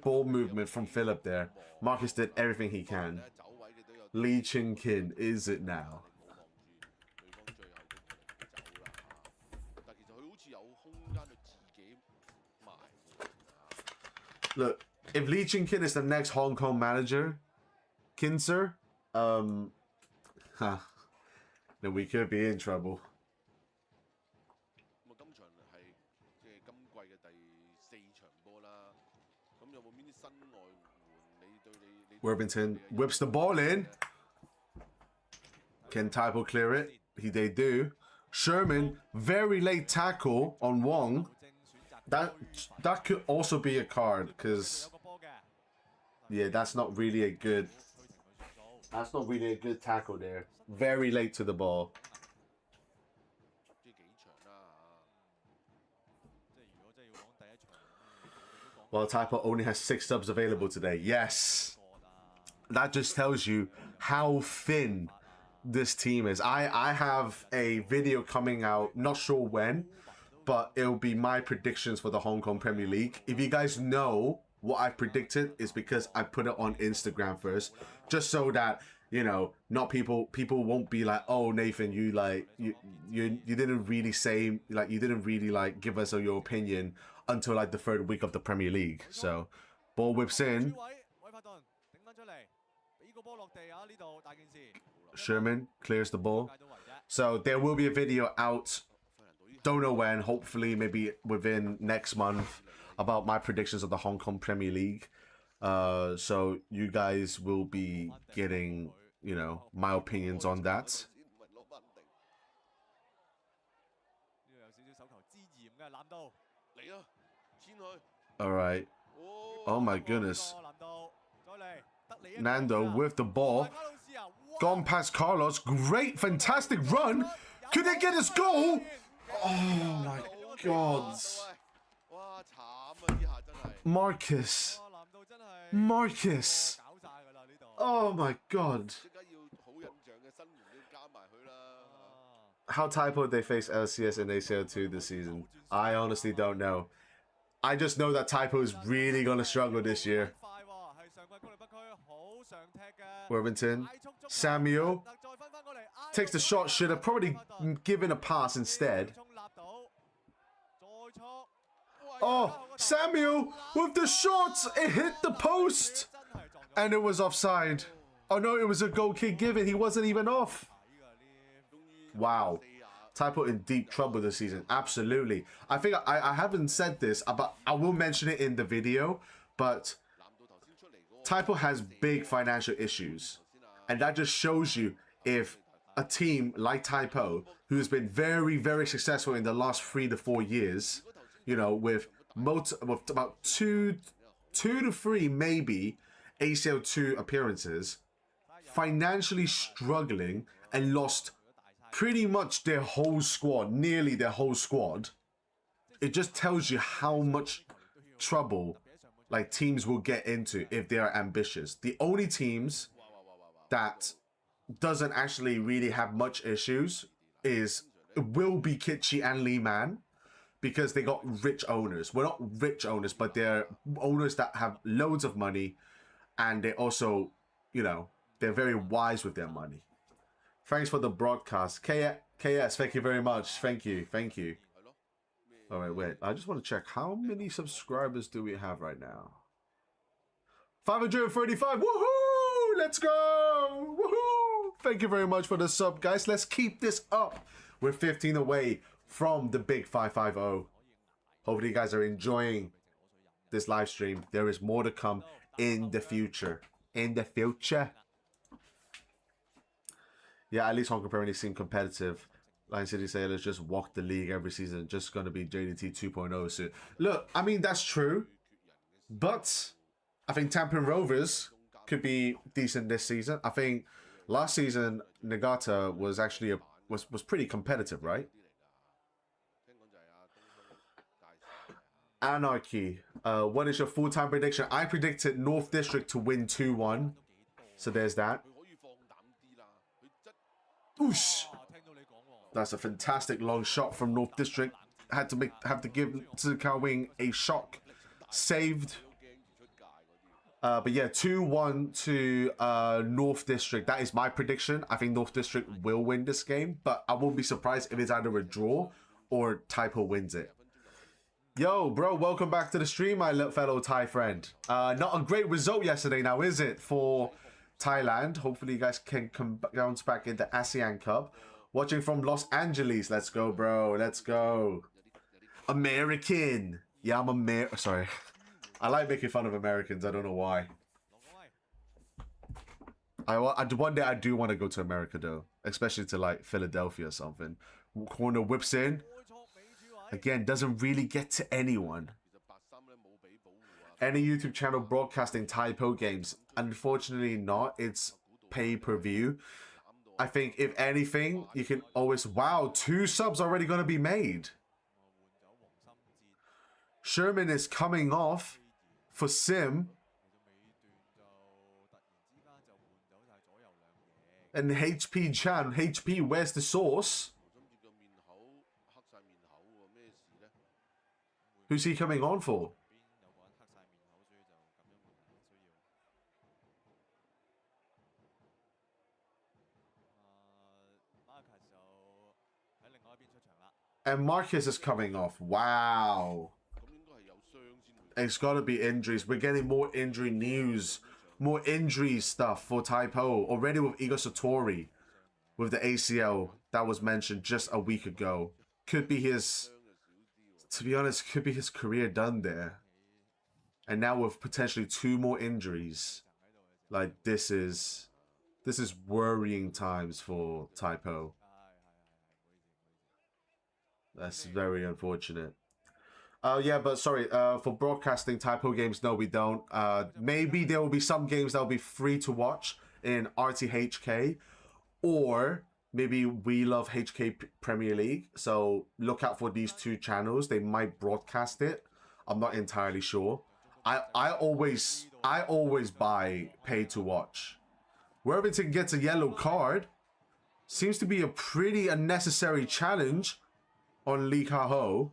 ball movement from Philip there. Marcus did everything he can. Lee Chin Kin, is it now? Look, if Lee Chin Kin is the next Hong Kong manager, Kinser, huh, then we could be in trouble. 咁啊，今場係即係今季嘅第4場波啦。咁有冇邊啲新外援？你對你 Worthington whips the ball in. Can Typo clear it? They do. Sherman, very late tackle on Wong. That could also be a card because, yeah, that's not really a good. That's not really a good tackle there. Very late to the ball. Well, Typo only has 6 subs available today. Yes. That just tells you how thin this team is. I have a video coming out, not sure when, but it'll be my predictions for the Hong Kong Premier League. If you guys know what I predicted, it's because I put it on Instagram first, just so that, you know, not people won't be like, oh, Nathan, you didn't really say, like, you didn't really like give us your opinion until like the 3rd week of the Premier League. So ball whips in. Sherman clears the ball. So there will be a video out, don't know when, hopefully maybe within next month, about my predictions of the Hong Kong Premier League. So you guys will be getting, you know, my opinions on that. All right. Oh my goodness. Nando with the ball. Gone past Carlos. Great, fantastic run. Could they get his goal? Oh my God. Marcus. Marcus. Oh my God. How Typo they face LCS and ACL2 this season? I honestly don't know. I just know that Typo is really going to struggle this year. Worthington. Samuel takes the shot, should have probably given a pass instead. Oh, Samuel with the shot. It hit the post. And it was offside. Oh no, it was a goal kick given. He wasn't even off. Wow. Typo in deep trouble this season. Absolutely. I think I haven't said this, but I will mention it in the video. But Typo has big financial issues. And that just shows you if a team like Typo, who's been very, very successful in the last 3 to 4 years, you know, with about two to three maybe ACL2 appearances, financially struggling and lost pretty much their whole squad, nearly their whole squad, it just tells you how much trouble like teams will get into if they are ambitious. The only teams that doesn't actually really have much issues will be Kitchi and Lee Man, because they got rich owners. Well, not rich owners, but they're owners that have loads of money, and they also, you know, they're very wise with their money. Thanks for the broadcast. KS, thank you very much. Thank you. Thank you. All right, wait. I just want to check. How many subscribers do we have right now? 535. Woohoo! Let's go! Woohoo! Thank you very much for the sub, guys. Let's keep this up. We're 15 away from the big 550. Hopefully you guys are enjoying this live stream. There is more to come in the future. In the future. Yeah, at least Hong Kong Premier League seem competitive. Lion City Sailors just walk the league every season. Just going to be JDT 2.0 soon. Look, I mean, that's true. But I think Tampa Rovers could be decent this season. I think last season, Nagata was actually was pretty competitive, right? Anarchy. What is your full-time prediction? I predicted North District to win 2-1. So there's that. Oosh. That's a fantastic long shot from North District. Have to give Tsukawa Wing a shock. Saved. But yeah, 2-1 to North District. That is my prediction. I think North District will win this game, but I won't be surprised if it's either a draw or Typo wins it. Yo, bro, welcome back to the stream, my fellow Thai friend. Not a great result yesterday now, is it, for Thailand. Hopefully you guys can come bounce back in the ASEAN Cup. Watching from Los Angeles. Let's go, bro. Let's go. American. Yeah, I'm sorry. I like making fun of Americans. I don't know why. One day I do want to go to America though, especially to like Philadelphia or something. Corner whips in. Again, doesn't really get to anyone. Any YouTube channel broadcasting Typo games? Unfortunately not. It's pay-per-view. I think if anything, you can always... Wow, 2 subs already going to be made. Sherman is coming off for Sim. And HP Chan, HP, where's the source? Who's he coming on for? And Marcus is coming off. Wow. It's got to be injuries. We're getting more injury news. More injury stuff for Typo. Already with Igor Satori. With the ACL that was mentioned just a week ago. Could be his... To be honest, could be his career done there. And now with potentially 2 more injuries. Like, this is worrying times for Typo. That's very unfortunate. Yeah, but sorry, for broadcasting Typo games, no, we don't. Maybe there will be some games that will be free to watch in RTHK, or maybe We Love HK Premier League. So look out for these 2 channels. They might broadcast it. I'm not entirely sure. I always buy pay to watch. Worthington gets a yellow card. Seems to be a pretty unnecessary challenge on Lee Ka-ho.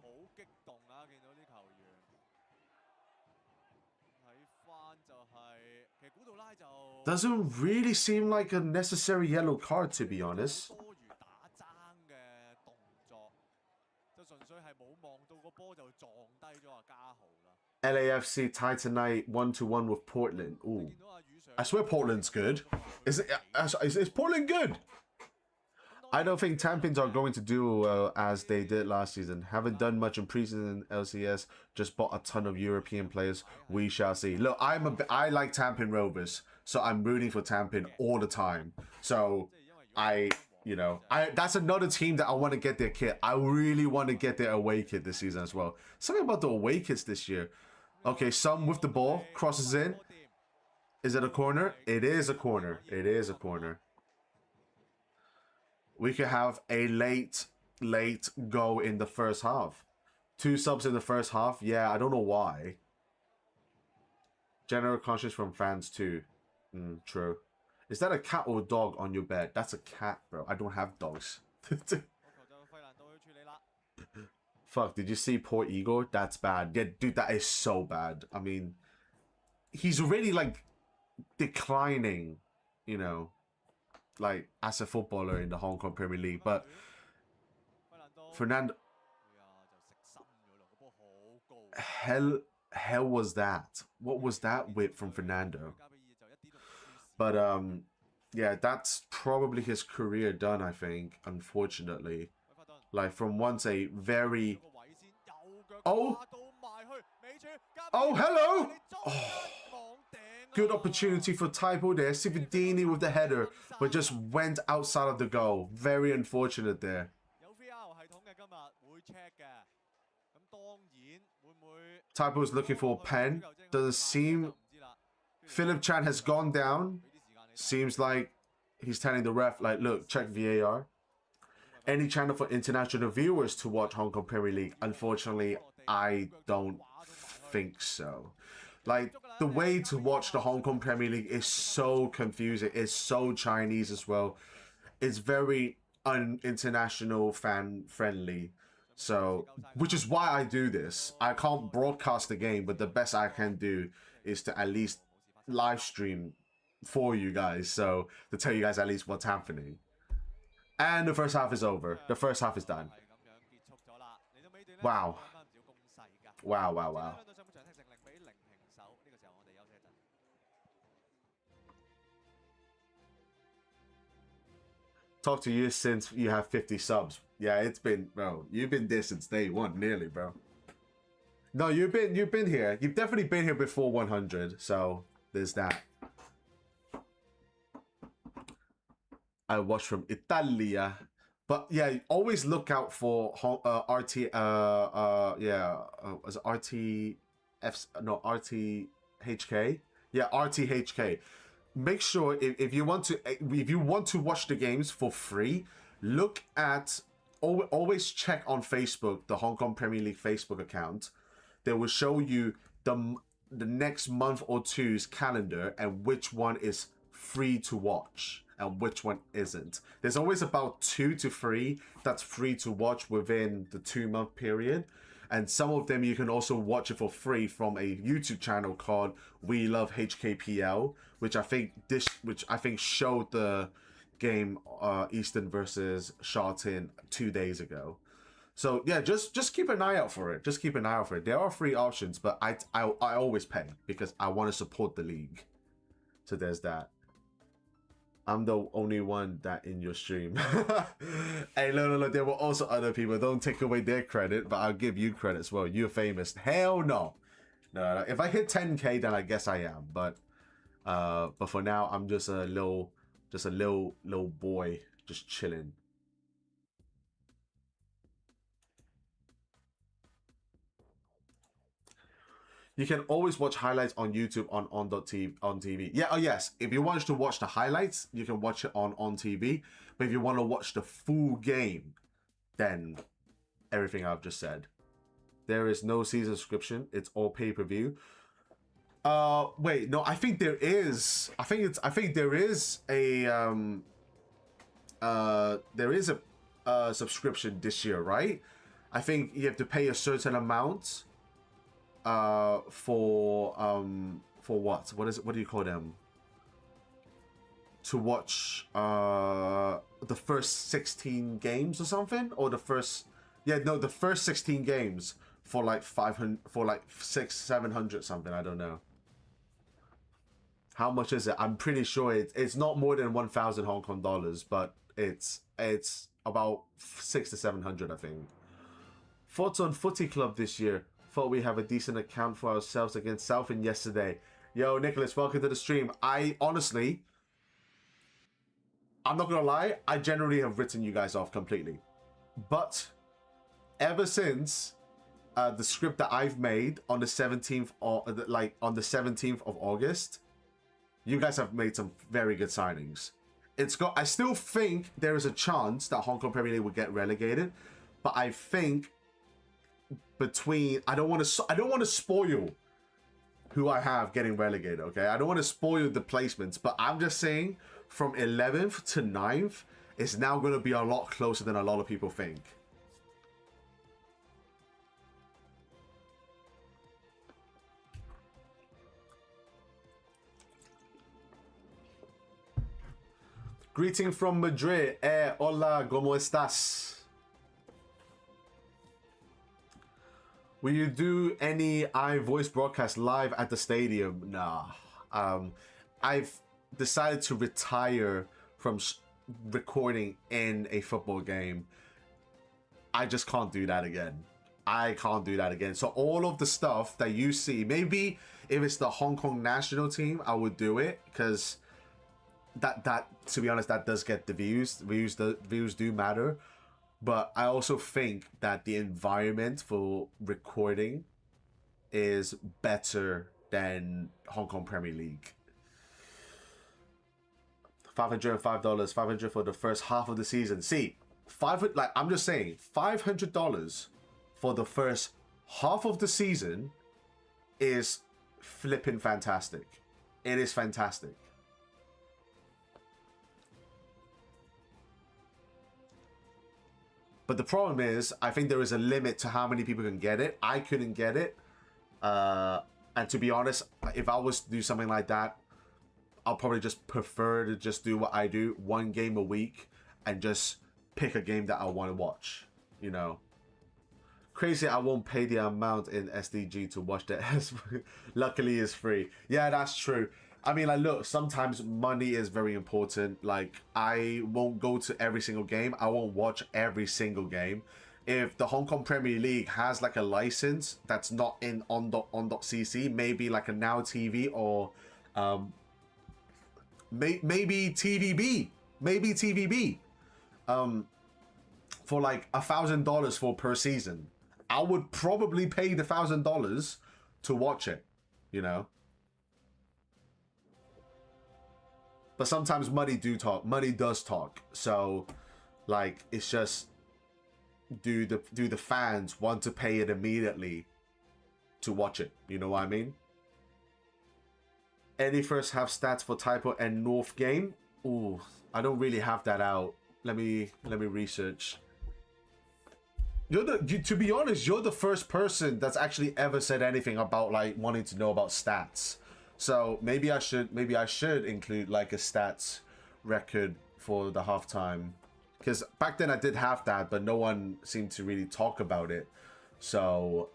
Doesn't really seem like a necessary yellow card, to be honest. LAFC tie tonight 1-1 with Portland. Ooh, I swear Portland's good. Is Portland good? I don't think Tampins are going to do as they did last season. Haven't done much in preseason LCS. Just bought a ton of European players. We shall see. Look, I like Tampin Rovers, so I'm rooting for Tampin all the time. So that's another team that I want to get their kit. I really want to get their away kit this season as well. Something about the away kits this year. Okay, some with the ball crosses in. Is it a corner? It is a corner. It is a corner. We could have a late go in the first half. 2 subs in the first half. Yeah, I don't know why. General conscience from fans too. True. Is that a cat or a dog on your bed? That's a cat, bro. I don't have dogs. Fuck, did you see poor Igor? That's bad. Yeah, dude, that is so bad. I mean, he's already, like, declining, you know, like, as a footballer in the Hong Kong Premier League. But Fernando... Hell was that? What was that whip from Fernando? But, yeah, that's probably his career done, I think, unfortunately. Like, from once a very... Oh! Oh, hello! Oh. Good opportunity for Typo there. Sividini with the header, but just went outside of the goal. Very unfortunate there. Typo's looking for a pen. Doesn't seem... Philip Chan has gone down. Seems like he's telling the ref, like, look, check VAR. Any channel for international viewers to watch Hong Kong Premier League? Unfortunately, I don't think so. Like, the way to watch the Hong Kong Premier League is so confusing. It's so Chinese as well. It's very international fan friendly. So, which is why I do this. I can't broadcast the game, but the best I can do is to at least live stream for you guys. So, to tell you guys at least what's happening. And the first half is over. The first half is done. Wow. Wow, wow, wow. talk to you since you have 50 subs. Yeah, it's been, bro. You've been there since day one, nearly, bro. No, you've been here. You've definitely been here before 100. So there's that. I watch from Italia, but yeah, always look out for RT. Was it RTF? No, RTHK. Yeah, RTHK. Make sure if you want to watch the games for free, look at always check on Facebook, the Hong Kong Premier League Facebook account. They will show you the next month or two's calendar and which one is free to watch and which one isn't. There's always about 2 to 3 that's free to watch within the 2-month period. And some of them you can also watch it for free from a YouTube channel called We Love HKPL, which I think showed the game Eastern versus Sharton 2 days ago. So yeah, just keep an eye out for it. Just keep an eye out for it. There are free options, but I always pay because I want to support the league. So there's that. I'm the only one that in your stream. Hey, no. There were also other people. Don't take away their credit, but I'll give you credit as well. You're famous. Hell no. No. If I hit 10K, then I guess I am. But for now, I'm just a little boy, just chilling. You can always watch highlights on YouTube on TV. Yeah, oh yes. If you want to watch the highlights, you can watch it on TV. But if you want to watch the full game, then everything I've just said. There is no season subscription. It's all pay-per-view. Wait, no, I think there is. I think there is a subscription this year, right? I think you have to pay a certain amount. For what? What do you call them? To watch the first 16 games or something, or the first the first 16 games for like 500, for like 600-700 something. I don't know. How much is it? I'm pretty sure it's not more than 1,000 Hong Kong dollars, but it's about 600 to 700, I think. Thoughts on Footy Club this year? Thought we have a decent account for ourselves against Southend yesterday. Yo, Nicholas, welcome to the stream. I honestly, I'm not gonna lie, I generally have written you guys off completely. But ever since the script that I've made on the 17th or on the 17th of August, you guys have made some very good signings. I still think there is a chance that Hong Kong Premier League will get relegated, but I think I don't want to spoil who I have getting relegated, okay? I don't want to spoil the placements, but I'm just saying from 11th to 9th, it's now going to be a lot closer than a lot of people think. Greeting from Madrid. Hola, ¿cómo estás? Will you do any voice broadcast live at the stadium? Nah. I've decided to retire from recording in a football game. I just can't do that again. I can't do that again. So all of the stuff that you see, maybe if it's the Hong Kong national team, I would do it because that to be honest, that does get the views. The views do matter. But I also think that the environment for recording is better than Hong Kong Premier League. $505, 500 for the first half of the season. See, I'm just saying, $500 for the first half of the season is flipping fantastic. It is fantastic. But the problem is, I think there is a limit to how many people can get it. I couldn't get it. And to be honest, if I was to do something like that, I'll probably just prefer to just do what I do, one game a week, and just pick a game that I want to watch, you know. Crazy, I won't pay the amount in SDG to watch the S. Luckily, it's free. Yeah, that's true. I mean, like, look, sometimes money is very important. Like, I won't go to every single game. I won't watch every single game. If the Hong Kong Premier League has like a license that's not in on.cc, maybe like a Now TV or maybe TVB, for like $1,000 for per season, I would probably pay the $1,000 to watch it, you know. But sometimes money does talk. So, like, it's just, do the fans want to pay it immediately to watch it? You know what I mean? Any first half stats for Typo and North game? Ooh, I don't really have that out. Let me research. To be honest, you're the first person that's actually ever said anything about like wanting to know about stats. So maybe I should include like a stats record for the halftime, because back then I did have that, but no one seemed to really talk about it. So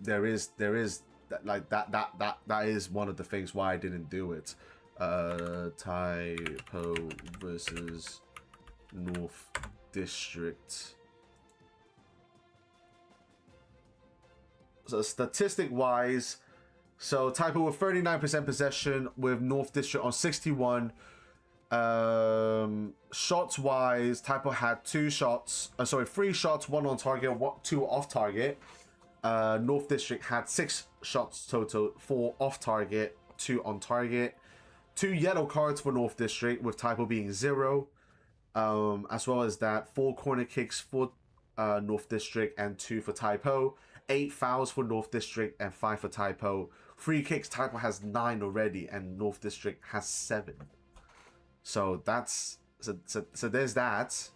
there is that is one of the things why I didn't do it. Typo versus North District. So statistic wise, so Typo with 39% possession with North District on 61. Shots wise, Typo had 3 shots, 1 on target, 2 off target. North District had 6 shots total, 4 off target, 2 on target. 2 yellow cards for North District, with Typo being 0. As well as that, 4 corner kicks for North District and 2 for Typo. 8 fouls for North District and 5 for Typo. Free kicks, Typo has 9 already and North District has 7. So that's so there's that.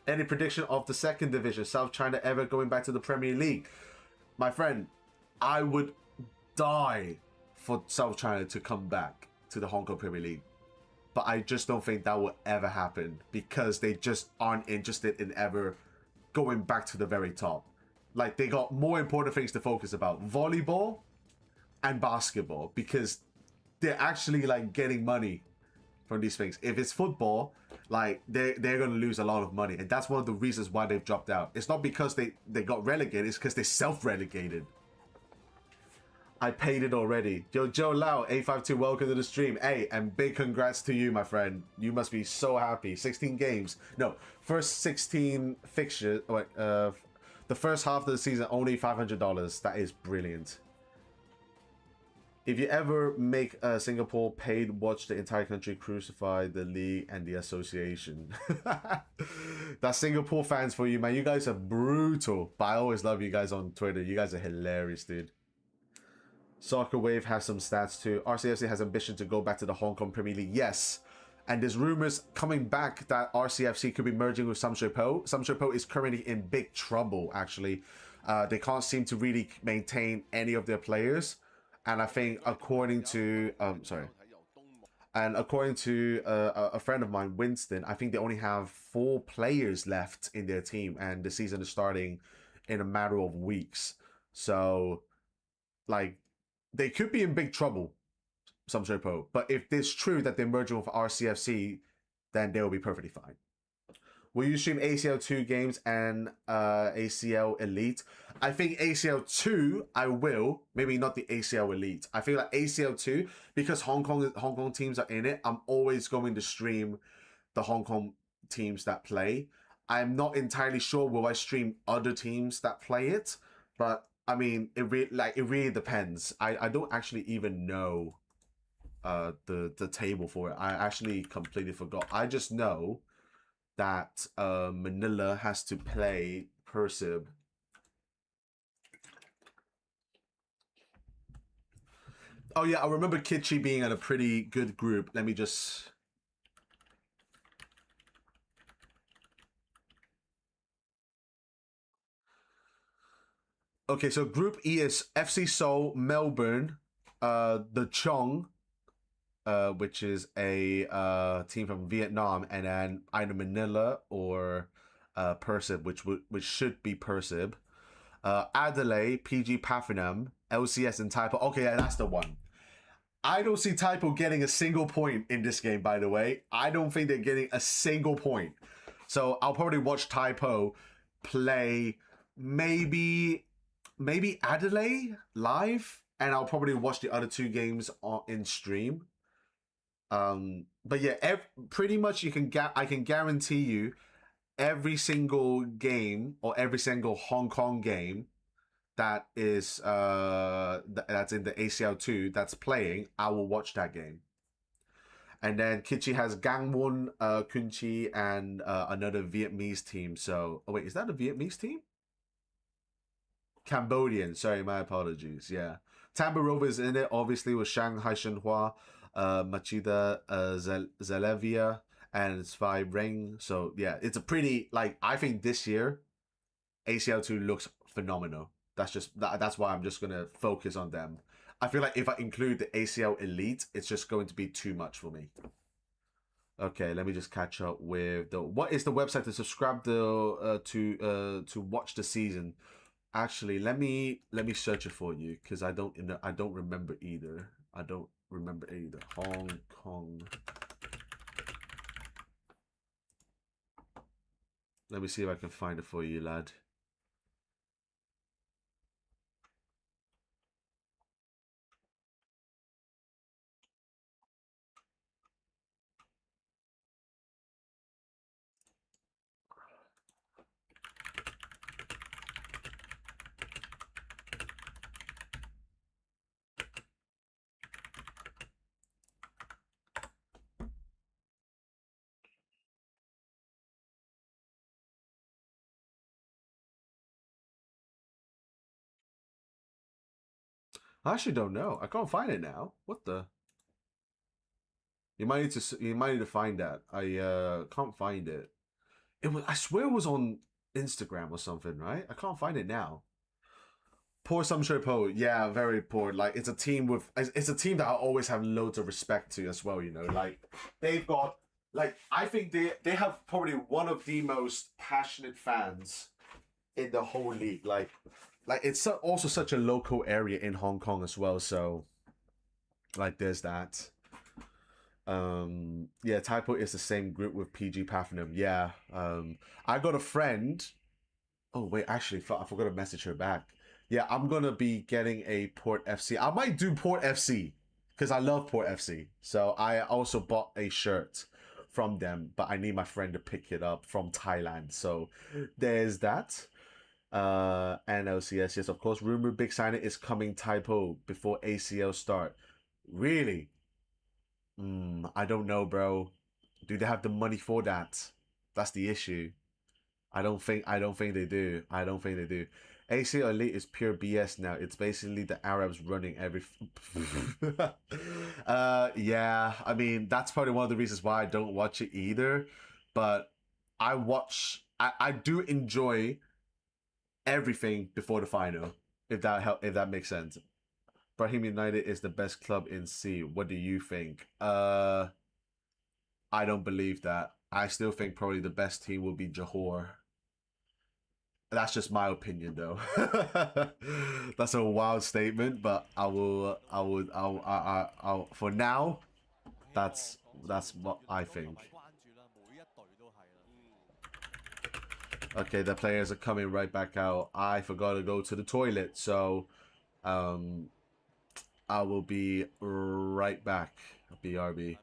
Any prediction of the second division, South China ever going back to the Premier League? My friend, I would die for South China to come back to the Hong Kong Premier League. But I just don't think that will ever happen, because they just aren't interested in ever going back to the very top. Like, they got more important things to focus about: volleyball and basketball, because they're actually like getting money from these things. If it's football, like they're gonna lose a lot of money, and that's one of the reasons why they've dropped out. It's not because they got relegated, it's because they self-relegated. I paid it already. Yo, Joe Lau, 852, welcome to the stream. Hey, and big congrats to you, my friend. You must be so happy. 16 games. No, first 16 fixtures. The first half of the season, only $500. That is brilliant. If you ever make Singapore paid, watch the entire country crucify the league and the association. That's Singapore fans for you, man. You guys are brutal. But I always love you guys on Twitter. You guys are hilarious, dude. Soccer Wave has some stats too. RCFC has ambition to go back to the Hong Kong Premier League. Yes. And there's rumors coming back that RCFC could be merging with Samshui-Po. Samshui-Po is currently in big trouble, actually. They can't seem to really maintain any of their players. And I think according to a friend of mine, Winston, I think they only have 4 players left in their team, and the season is starting in a matter of weeks. So, like, they could be in big trouble, Samshui-Po. But if it's true that they're merging with RCFC, then they'll be perfectly fine. Will you stream ACL 2 games and ACL Elite? I think ACL 2, I will. Maybe not the ACL Elite. I feel like ACL 2, because Hong Kong teams are in it, I'm always going to stream the Hong Kong teams that play. I'm not entirely sure will I stream other teams that play it, but I mean, it really depends. I don't actually even know the table for it. I actually completely forgot. I just know that Manila has to play Persib. Oh yeah, I remember Kitchi being at a pretty good group. Let me just... Okay, so Group E is FC Seoul, Melbourne, the Chong, which is a team from Vietnam, and then either Manila or Persib, which should be Persib. Adelaide, PG Pakenham, LCS and Taipo. Okay, yeah, that's the one. I don't see Taipo getting a single point in this game, by the way. I don't think they're getting a single point. So I'll probably watch Taipo play maybe Adelaide live, and I'll probably watch the other 2 games in stream. But yeah, pretty much I can guarantee you every single game or every single Hong Kong game that is that's in the ACL2 that's playing, I will watch that game. And then Kichi has Gangwon, Kunchi, and another Vietnamese team. So, oh wait, is that a Vietnamese team? Cambodian. Sorry, my apologies. Yeah, Tampa Rover is in it, obviously, with Shanghai Shenhua, Machida Zalevia, and Svai Ring. So yeah, it's a pretty, like, I think this year ACL2 looks phenomenal. That's why I'm just gonna focus on them. I feel like if I include the ACL Elite, it's just going to be too much for me. Okay, let me just catch up with what is the website to subscribe to watch the season. Actually, let me search it for you because I don't remember either. Hong Kong. Let me see if I can find it for you, lad. I actually don't know. I can't find it now. What the? You might need to find that. I can't find it. I swear it was on Instagram or something, right? I can't find it now. Poor Samshui Po, yeah, very poor. Like it's a team that I always have loads of respect to as well. You know, like they've got I think they have probably one of the most passionate fans in the whole league. Like it's also such a local area in Hong Kong as well. So like there's that. Yeah, Taipo is the same group with PG Platinum. Yeah. I got a friend. Oh wait, actually, I forgot to message her back. Yeah, I'm gonna be getting a Port FC. I might do Port FC because I love Port FC. So I also bought a shirt from them, but I need my friend to pick it up from Thailand. So there's that. And LCS, yes, of course. Rumor big signing is coming Taipo before ACL start. Really? I don't know, bro. Do they have the money for that? That's the issue. I don't think they do. ACL Elite is pure BS now. It's basically the Arabs running every yeah, I mean that's probably one of the reasons why I don't watch it either. But I do enjoy everything before the final, if that makes sense. Brahim United is the best club in C. What do you think? I don't believe that. I still think probably the best team will be Johor. That's just my opinion, though. That's a wild statement, but I'll for now, that's what I think. Okay, the players are coming right back out. I forgot to go to the toilet, so I will be right back. BRB.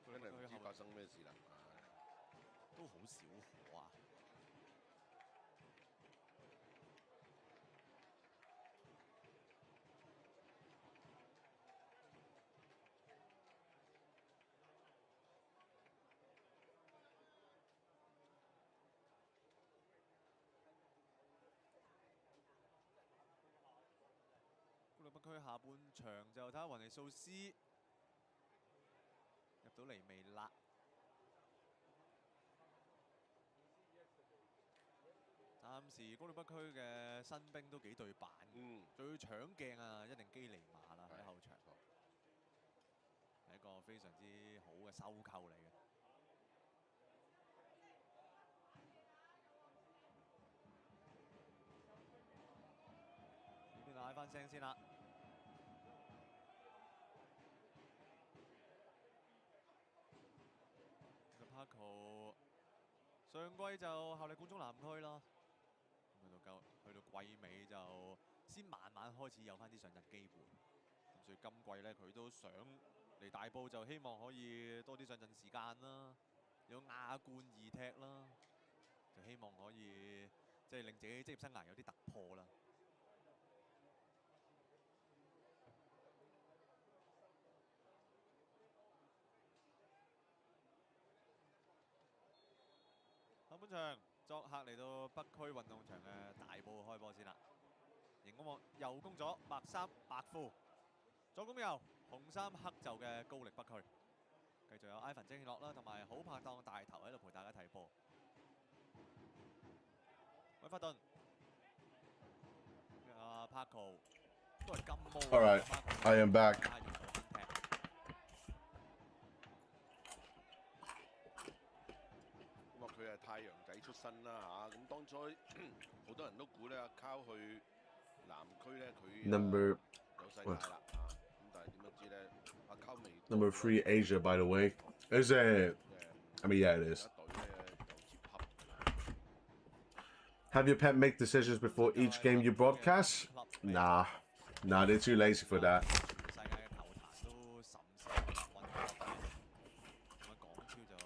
真係唔知發生咩事啦。都好少可啊！高力北區下半場就睇下雲尼素斯入到嚟未啦。 暫時高力北區嘅新兵都幾對版，最搶鏡啊，一定基尼馬啦喺後場，係一個非常之好嘅收購嚟嘅。聲先啦。Paco 上季就效力冠忠南區啦，去到季尾就先慢慢開始有翻啲上陣機會。咁所以今季咧佢都想嚟大埔，就希望可以多啲上陣時間啦，有亞冠2踢啦，就希望可以即係令自己職業生涯有啲突破啦。下半場作客嚟到北區運動場嘅大埔開波先啦。熒光幕右攻咗白衫白褲，左攻右紅衫黑袖嘅高力北區。繼續有 Ivan 精氣樂啦，同埋好拍檔大頭喺度陪大家睇波。韋法頓，阿 Paco 都係金毛。All right, I am back. 佢係太陽仔出身啦嚇，咁當初好多人都估咧阿 Cow 去南區咧佢有世界啦嚇，咁但係點樣知咧阿 Cow 未 Number 3 Asia, by the way. Is it? I mean, yeah, it is. Have your pet make decisions before each game you broadcast? Nah, they're too lazy for that.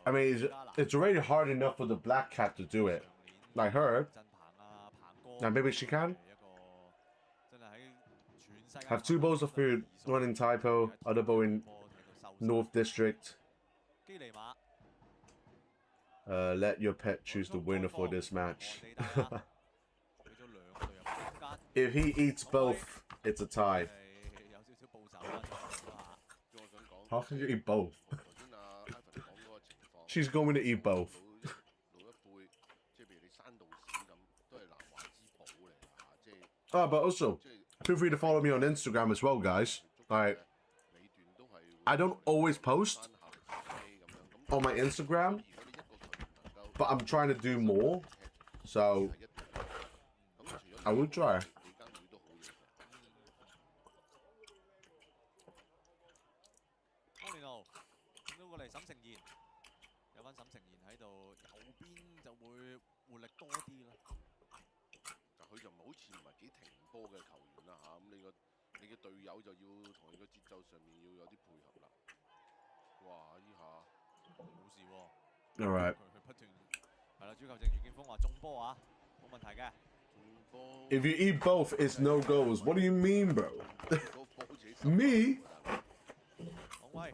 I mean, it's already hard enough for the black cat to do it. Like her. Now maybe she can. Have 2 bowls of food, one in Taipo, other bowl in North District. Let your pet choose the winner for this match. If he eats both, it's a tie. How can you eat both? She's going to eat both. Oh, but also, feel free to follow me on Instagram as well, guys. Alright. I don't always post on my Instagram, but I'm trying to do more. So, I will try. All right. If you eat both, it's no goals. What do you mean, bro? Me? 我哋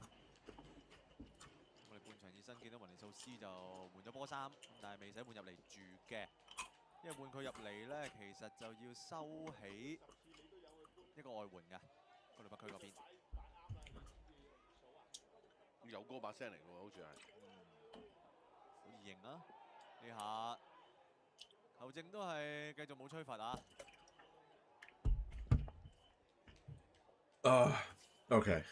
半場熱身見到雲尼素斯就換咗波衫，但係未使換入嚟住嘅，因為換佢入嚟咧，其實就要收起一個外援嘅，高力北區嗰邊。有歌把聲嚟嘅喎，好似係。好易型啊！呢下球證都係繼續冇吹罰啊。Okay.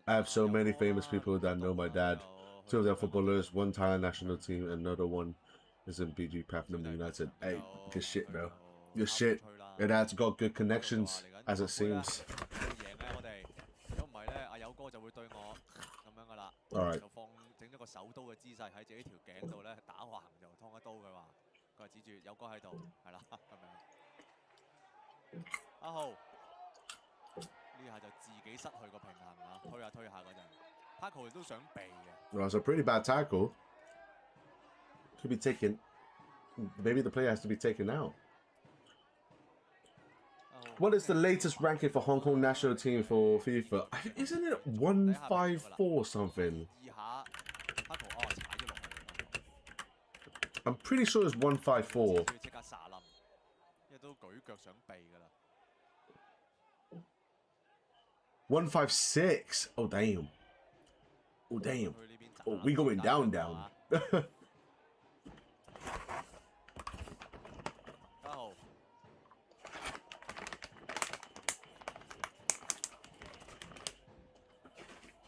I have so many famous people that know my dad. 2 of them footballers, 1 Thailand national team, and another one is in BG Platinum United. Hey, good shit, bro. Good shit. Your dad's got good connections, as it seems. Alright. 就放整咗個手刀嘅姿勢喺自己條頸度咧，打橫就劏一刀佢話，佢話指住有哥喺度，係啦咁樣。阿豪呢下就自己失去個平衡啊，推下推下嗰陣 ，Paco 都想避嘅。Well, it's a pretty bad tackle. Could be taken. Maybe the player has to be taken out. What is the latest ranking for Hong Kong national team for FIFA? Isn't it 154 something? I'm pretty sure it's 154. 156. Oh damn. Oh damn. Oh, we going down.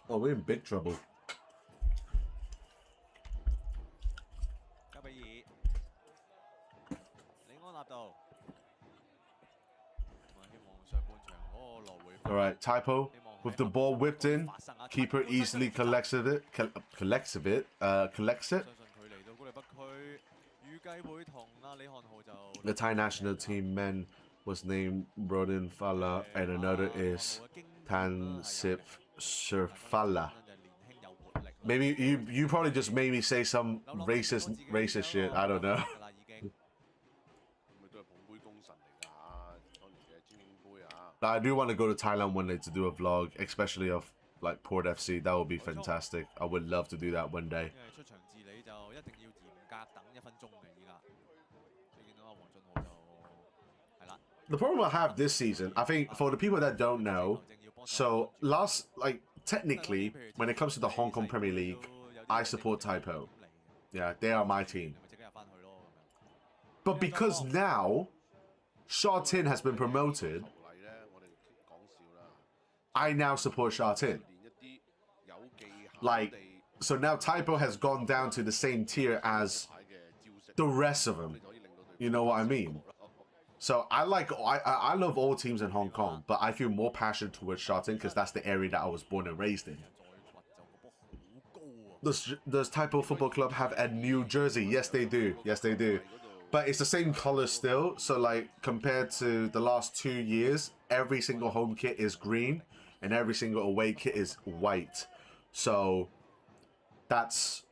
Oh, we're in big trouble. 交比爾，李安納度，希 All right, typo with the ball whipped in. Keeper easily collects it. Collects it. The Thai national team men was named Brodin Fala and another is Tan Sip Surfala. Maybe you probably just made me say some racist shit. I don't know. 咪都係捧杯功臣嚟㗎嚇，當年嘅精英杯啊！ I do want to go to Thailand one day to do a vlog, especially of like Port FC. That would be fantastic. I would love to do that one day. 因為出場治理就一定要嚴格等1分鐘嘅依家。你見到阿黃俊豪就係啦。The problem I have this season, I think for the people that don't know, so technically, when it comes to the Hong Kong Premier League, I support Taipo. Yeah, they are my team. But because now, Sha Tin has been promoted, 球例咧，我哋講笑啦， I now support Sha Tin. 練一啲有技巧 Like, 地 so now Taipo has gone down to the same tier as 牌嘅招式， the rest of them. 就可以令到對 You know what I mean? So I love all teams in Hong Kong, but I feel more passionate towards Sha Tin because that's the area that I was born and raised in. 再掘就個波好高啊！ Does Taipo Football Club have a new jersey? Yes, they do. Yes, they do. But it's the same color still. So, like, compared to the last 2 years, every single home kit is green and every single away kit is white. So, that's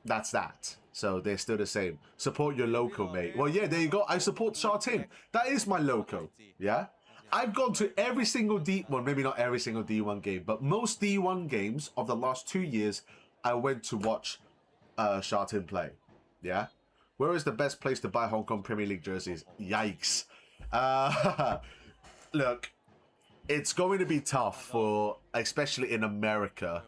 that. So, they're still the same. Support your local, mate. Well, yeah, there you go. I support Sha Tin. That is my local. Yeah? I've gone to every single well, maybe not every single D1 game, but most D1 games of the last 2 years, I went to watch Sha Tin play. Yeah? Where is the best place to buy Hong Kong Premier League jerseys? Yikes. Look, it's going to be tough for, especially in America.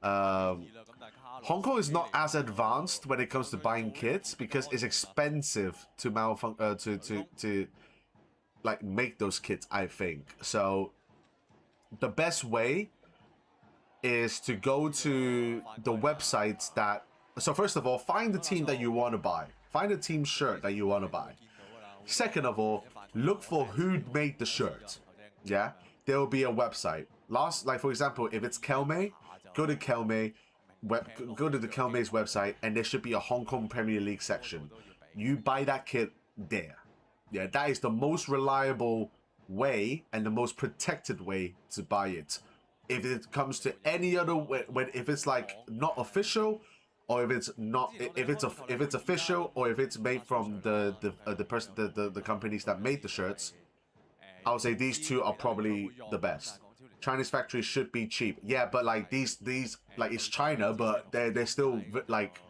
Hong Kong is not as advanced when it comes to buying kits because it's expensive to like make those kits, I think. So the best way is to go to the websites that. So first of all, find the team that you want to buy. Find a team shirt that you want to buy. Second of all, look for who made the shirt. Yeah, there will be a website. Like for example, if it's Kelme, go to Kelme. Go to the Kelme's website, and there should be a Hong Kong Premier League section. You buy that kit there. Yeah, that is the most reliable way and the most protected way to buy it. If it comes to any other way, if it's like not official, or if it's not, if it's official, or if it's made from the companies that made the shirts, I would say these two are probably the best. Chinese factories should be cheap. Yeah, but like these like it's China, but they're still like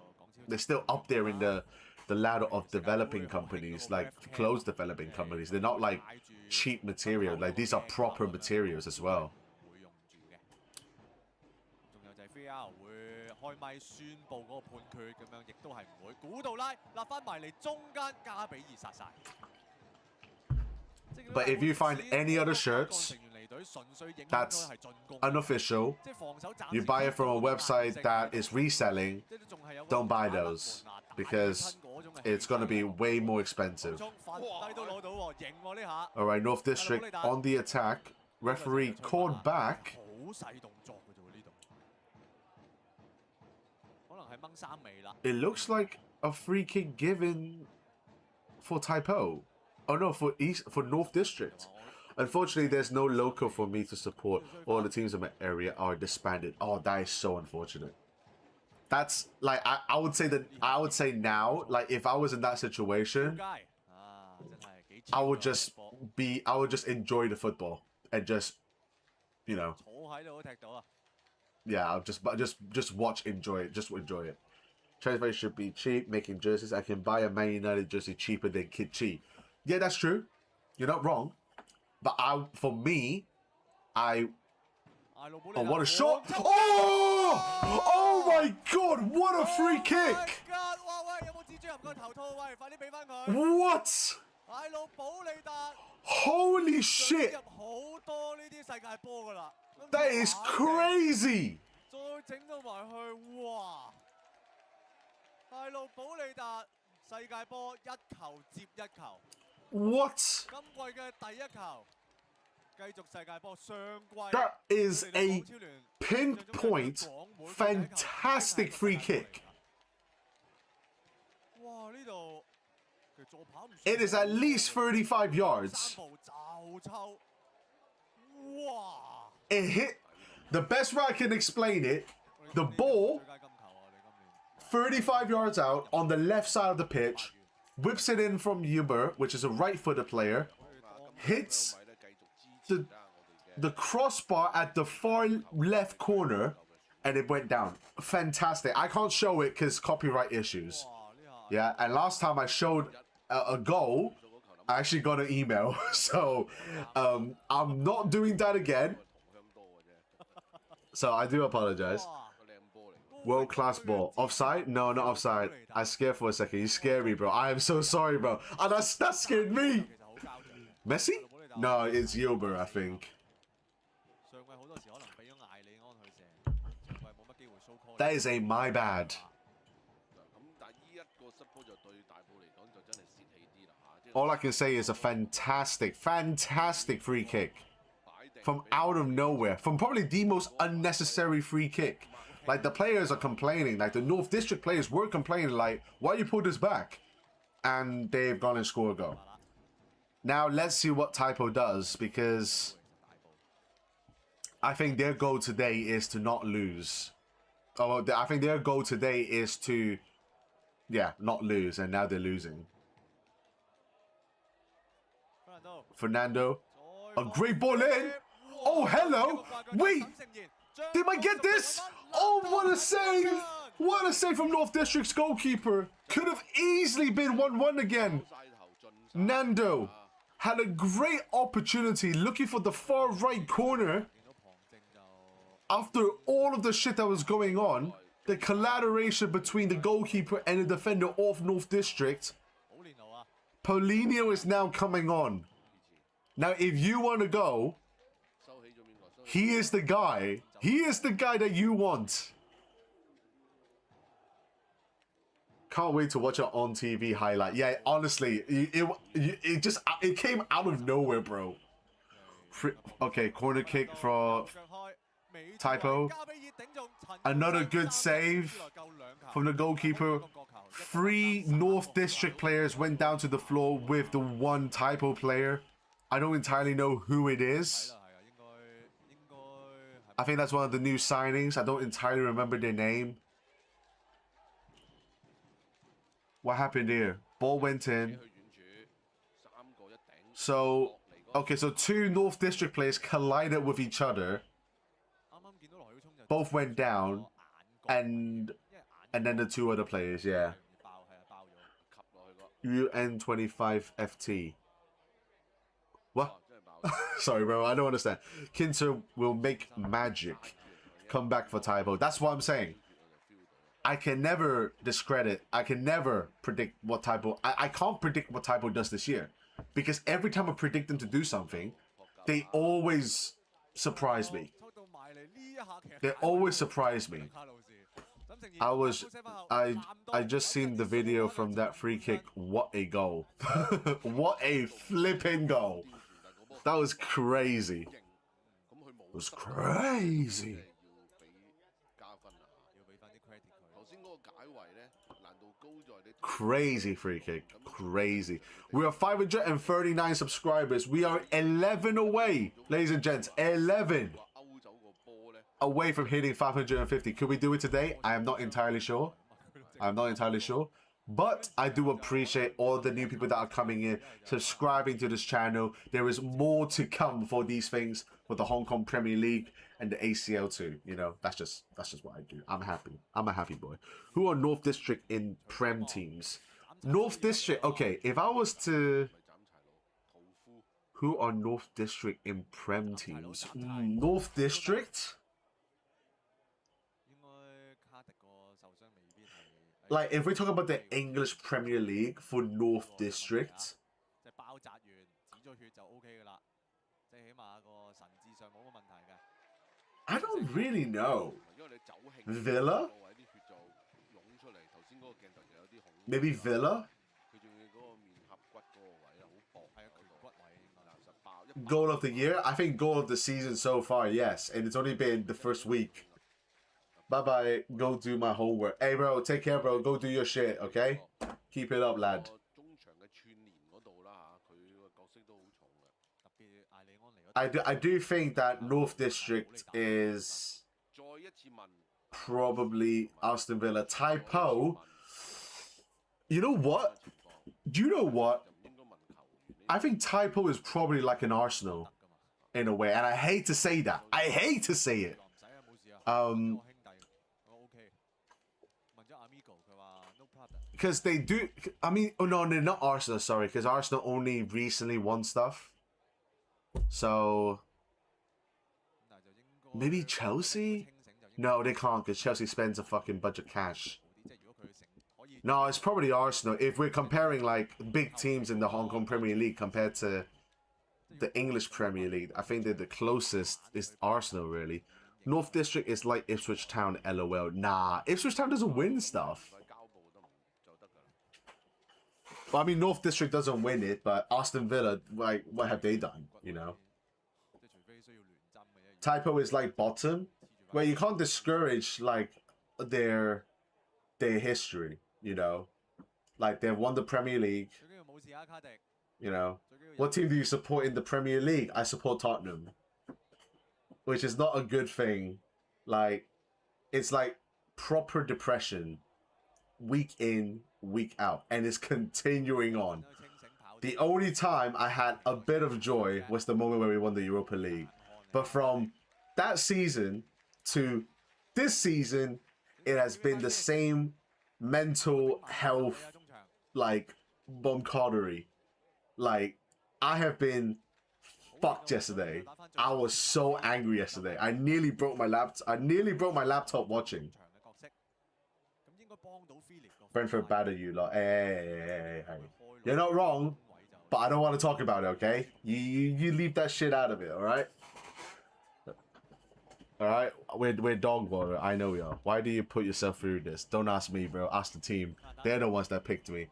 they're still up there in the ladder of developing companies, like clothes developing companies. They're not like cheap material. Like these are proper materials as well. 開咪宣佈嗰個判決咁樣，亦都係唔會。古道拉立翻埋嚟中間，加比爾殺晒。But if you find any other shirts that's unofficial, you buy it from a website that is reselling, don't buy those because it's going to be way more expensive. All right, North District on the attack. Referee called back. It looks like a free kick given for Taipo. Oh no, for North District. Unfortunately, there's no local for me to support. All the teams in my area are disbanded. Oh, that is so unfortunate. That's like I would say now, like if I was in that situation, I would just enjoy the football and just, you know. Yeah, I'll just watch, enjoy it, just enjoy it. Transfer should be cheap, making jerseys. I can buy a Man United jersey cheaper than Kid Chi. Yeah, that's true. You're not wrong. But for me, oh, what a shot! Oh! Oh my God! What a free kick! What? Holy shit! That is crazy! What? That is a pinpoint, fantastic free kick. It is at least 35 yards. It hit, the best way I can explain it, the ball 35 yards out on the left side of the pitch, whips it in from Uber, which is a right-footed player, hits the crossbar at the far left corner, and it went down. Fantastic. I can't show it because copyright issues. Yeah, and last time I showed a goal, I actually got an email. So I'm not doing that again. So I do apologize. World-class ball. Offside? No, not offside. I scared for a second. You scared me, bro. I am so sorry, bro. And that scared me. Messi? No, it's Uber, I think. That is a my bad. All I can say is a fantastic, fantastic free kick. From out of nowhere. From probably the most unnecessary free kick. Like, the players are complaining. Like, the North District players were complaining, like, why you put this back? And they've gone and scored a goal. Now, let's see what Typo does, because I think their goal today is to not lose. Oh, I think their goal today is to, yeah, not lose, and now they're losing. Fernando. A great ball in. Oh, hello. Wait. They might get this. Oh, what a save. What a save from North District's goalkeeper. Could have easily been 1-1 again. Nando had a great opportunity looking for the far right corner. After all of the shit that was going on, the collaboration between the goalkeeper and the defender of North District, Paulinho is now coming on. Now, if you want to go, he is the guy. He is the guy that you want. Can't wait to watch it on TV highlight. Yeah, honestly, it came out of nowhere, bro. Okay, corner kick for Typo. Another good save from the goalkeeper. 3 North District players went down to the floor with the 1 Typo player. I don't entirely know who it is. I think that's one of the new signings. I don't entirely remember their name. What happened here? Ball went in. So, okay, so 2 North District players collided with each other. Both went down. And then the 2 other players, yeah. UN25FT. What? Sorry, bro. I don't understand. Kinter will make magic. Come back for Typo. That's what I'm saying. I can never discredit. I can never predict what Typo... I can't predict what Typo does this year. Because every time I predict them to do something, they always surprise me. They always surprise me. I just seen the video from that free kick. What a goal. What a flipping goal. That was crazy. It was crazy. Crazy free kick. Crazy. We are 539 subscribers. We are 11 away, ladies and gents. 11 away from hitting 550. Could we do it today? I am not entirely sure. I'm not entirely sure. But I do appreciate all the new people that are coming in, subscribing to this channel. There is more to come for these things, for the Hong Kong Premier League and the ACL too. You know, that's just what I do. I'm happy. I'm a happy boy. Who are North District in Prem teams? North District. Okay, if I was to... Who are North District in Prem teams? North District? Like, if we talk about the English Premier League for North District, I don't really know. Villa? Maybe Villa? goal of the year? I think goal of the season so far, yes. And it's only been the first week. Bye-bye. Go do my homework. Hey, bro, take care, bro. Go do your shit, okay? Keep it up, lad. I do think that North District is probably Aston Villa. Typo, you know what? Do you know what? I think Typo is probably like an Arsenal in a way. And I hate to say that. I hate to say it. Because they do, I mean, oh no, they're not Arsenal, sorry, because Arsenal only recently won stuff. So, maybe Chelsea? No, they can't, because Chelsea spends a fucking bunch of cash. No, it's probably Arsenal. If we're comparing, like, big teams in the Hong Kong Premier League compared to the English Premier League, I think that the closest is Arsenal, really. North District is like Ipswich Town, LOL. Nah, Ipswich Town doesn't win stuff. Well, I mean, North District doesn't win it, but Aston Villa, like, what have they done, you know? Typo is like bottom, where you can't discourage, like, their history, you know? Like, they've won the Premier League, you know? What team do you support in the Premier League? I support Tottenham. Which is not a good thing. Like, it's like proper depression. Week in, week out, and it's continuing on. The only time I had a bit of joy was the moment where we won the Europa League. But from that season to this season, it has been the same mental health, like, bombcardery. Like, I have been fucked yesterday. I was so angry yesterday. I nearly broke my laptop watching. Brentford batter you lot. Hey. You're not wrong, but I don't want to talk about it, okay? You leave that shit out of it, alright? Alright? We're dog water. I know we are. Why do you put yourself through this? Don't ask me, bro. Ask the team. They're the ones that picked me.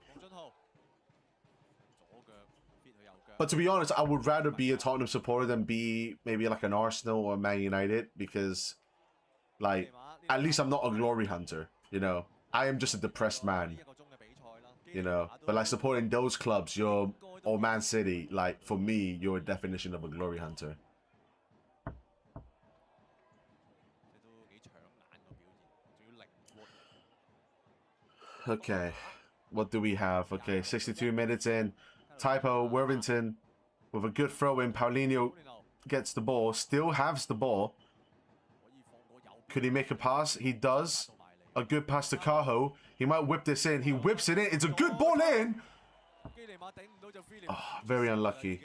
But to be honest, I would rather be a Tottenham supporter than be maybe like an Arsenal or Man United, because, like, at least I'm not a glory hunter, you know? I am just a depressed man, you know? But, like, supporting those clubs, or Man City, like, for me, you're a definition of a glory hunter. Okay, what do we have? Okay, 62 minutes in. Typo, Worthington, with a good throw in. Paulinho gets the ball, still has the ball. Could he make a pass? He does. A good pass to Cahill. He might whip this in. He whips it in. It's a good ball in. Oh, very unlucky.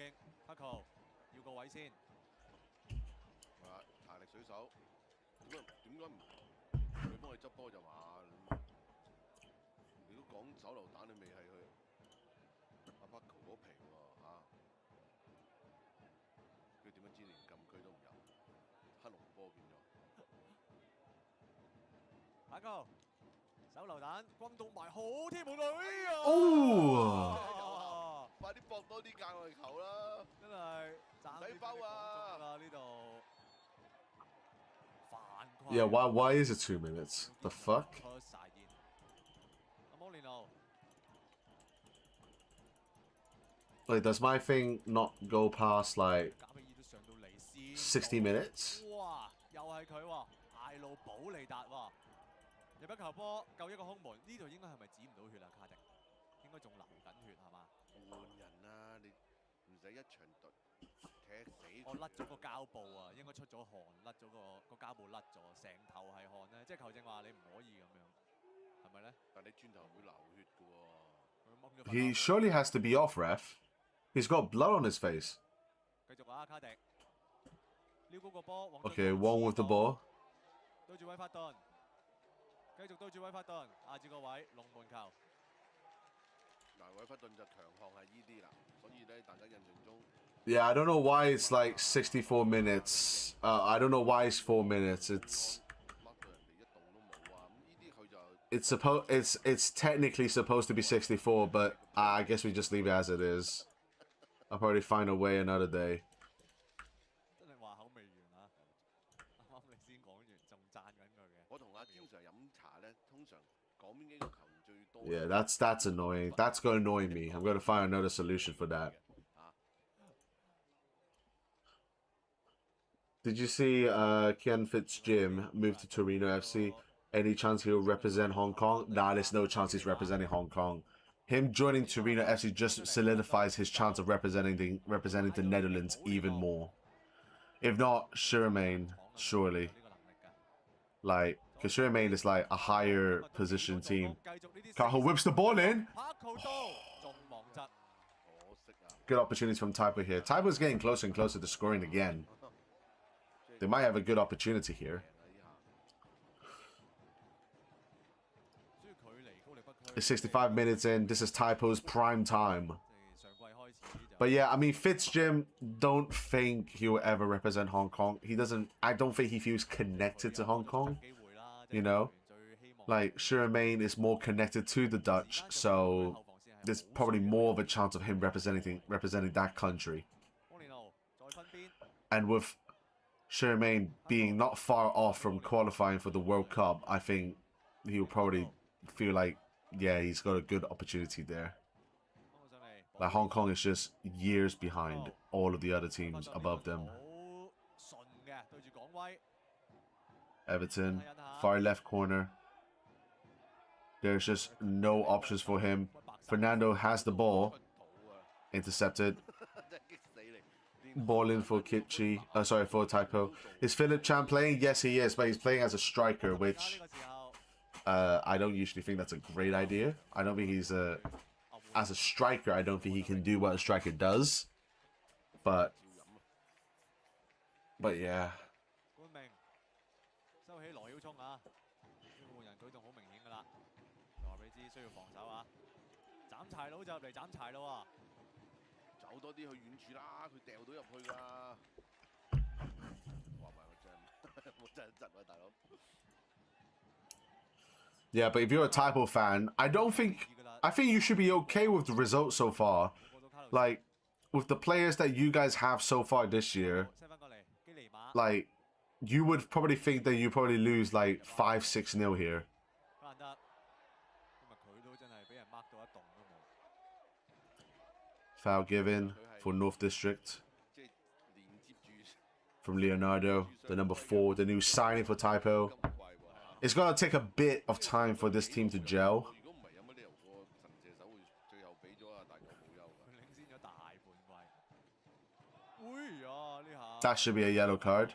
Yeah, why is it 2 minutes? The fuck? Wait, does my thing not go past like 60 minutes? He surely has to be off, ref. He's got blood on his face. Okay, one with the ball. Yeah, I don't know why it's like 64 minutes. I don't know why it's 4 minutes. It's technically supposed to be 64, but I guess we just leave it as it is. I'll probably find a way another day. 先講完仲讚緊佢嘅。我同阿堅 Sir 飲茶咧，通常講邊幾個球員最多。Yeah, that's annoying. That's going to annoy me. I'm going to find another solution for that. Did you see Ken Fitzjim move to Torino FC? Any chance he'll represent Hong Kong? Nah, there's no chance he's representing Hong Kong. Him joining Torino FC just solidifies his chance of representing the Netherlands even more. If not, Shermaine, surely. Like, because Shermaine is like a higher position team. Cahill whips the ball in. Good opportunity from Taipo here. Taipo's getting closer and closer to scoring again. They might have a good opportunity here. It's 65 minutes in. This is Taipo's prime time. But yeah, I mean, Fitzjim, don't think he will ever represent Hong Kong. He doesn't, I don't think he feels connected to Hong Kong. You know? Like, Shermaine is more connected to the Dutch, so there's probably more of a chance of him representing that country. And with Shermaine being not far off from qualifying for the World Cup, I think he'll probably feel like, yeah, he's got a good opportunity there. Like, Hong Kong is just years behind all of the other teams above them. Everton, far left corner. There's just no options for him. Fernando has the ball. Intercepted. Ball in for Kitchi. Sorry, for Taipo. Is Philip Chan playing? Yes, he is, but he's playing as a striker, which I don't usually think that's a great idea. I don't think he's as a striker, I don't think he can do what a striker does. But yeah. Yeah, but if you're a Taipo fan, I think you should be okay with the results so far. Like, with the players that you guys have so far this year, like, you would probably think that you probably lose like 5-6-0 here. Foul given for North District from Leonardo, the number 4, the new signing for Taipo. It's going to take a bit of time for this team to gel. That should be a yellow card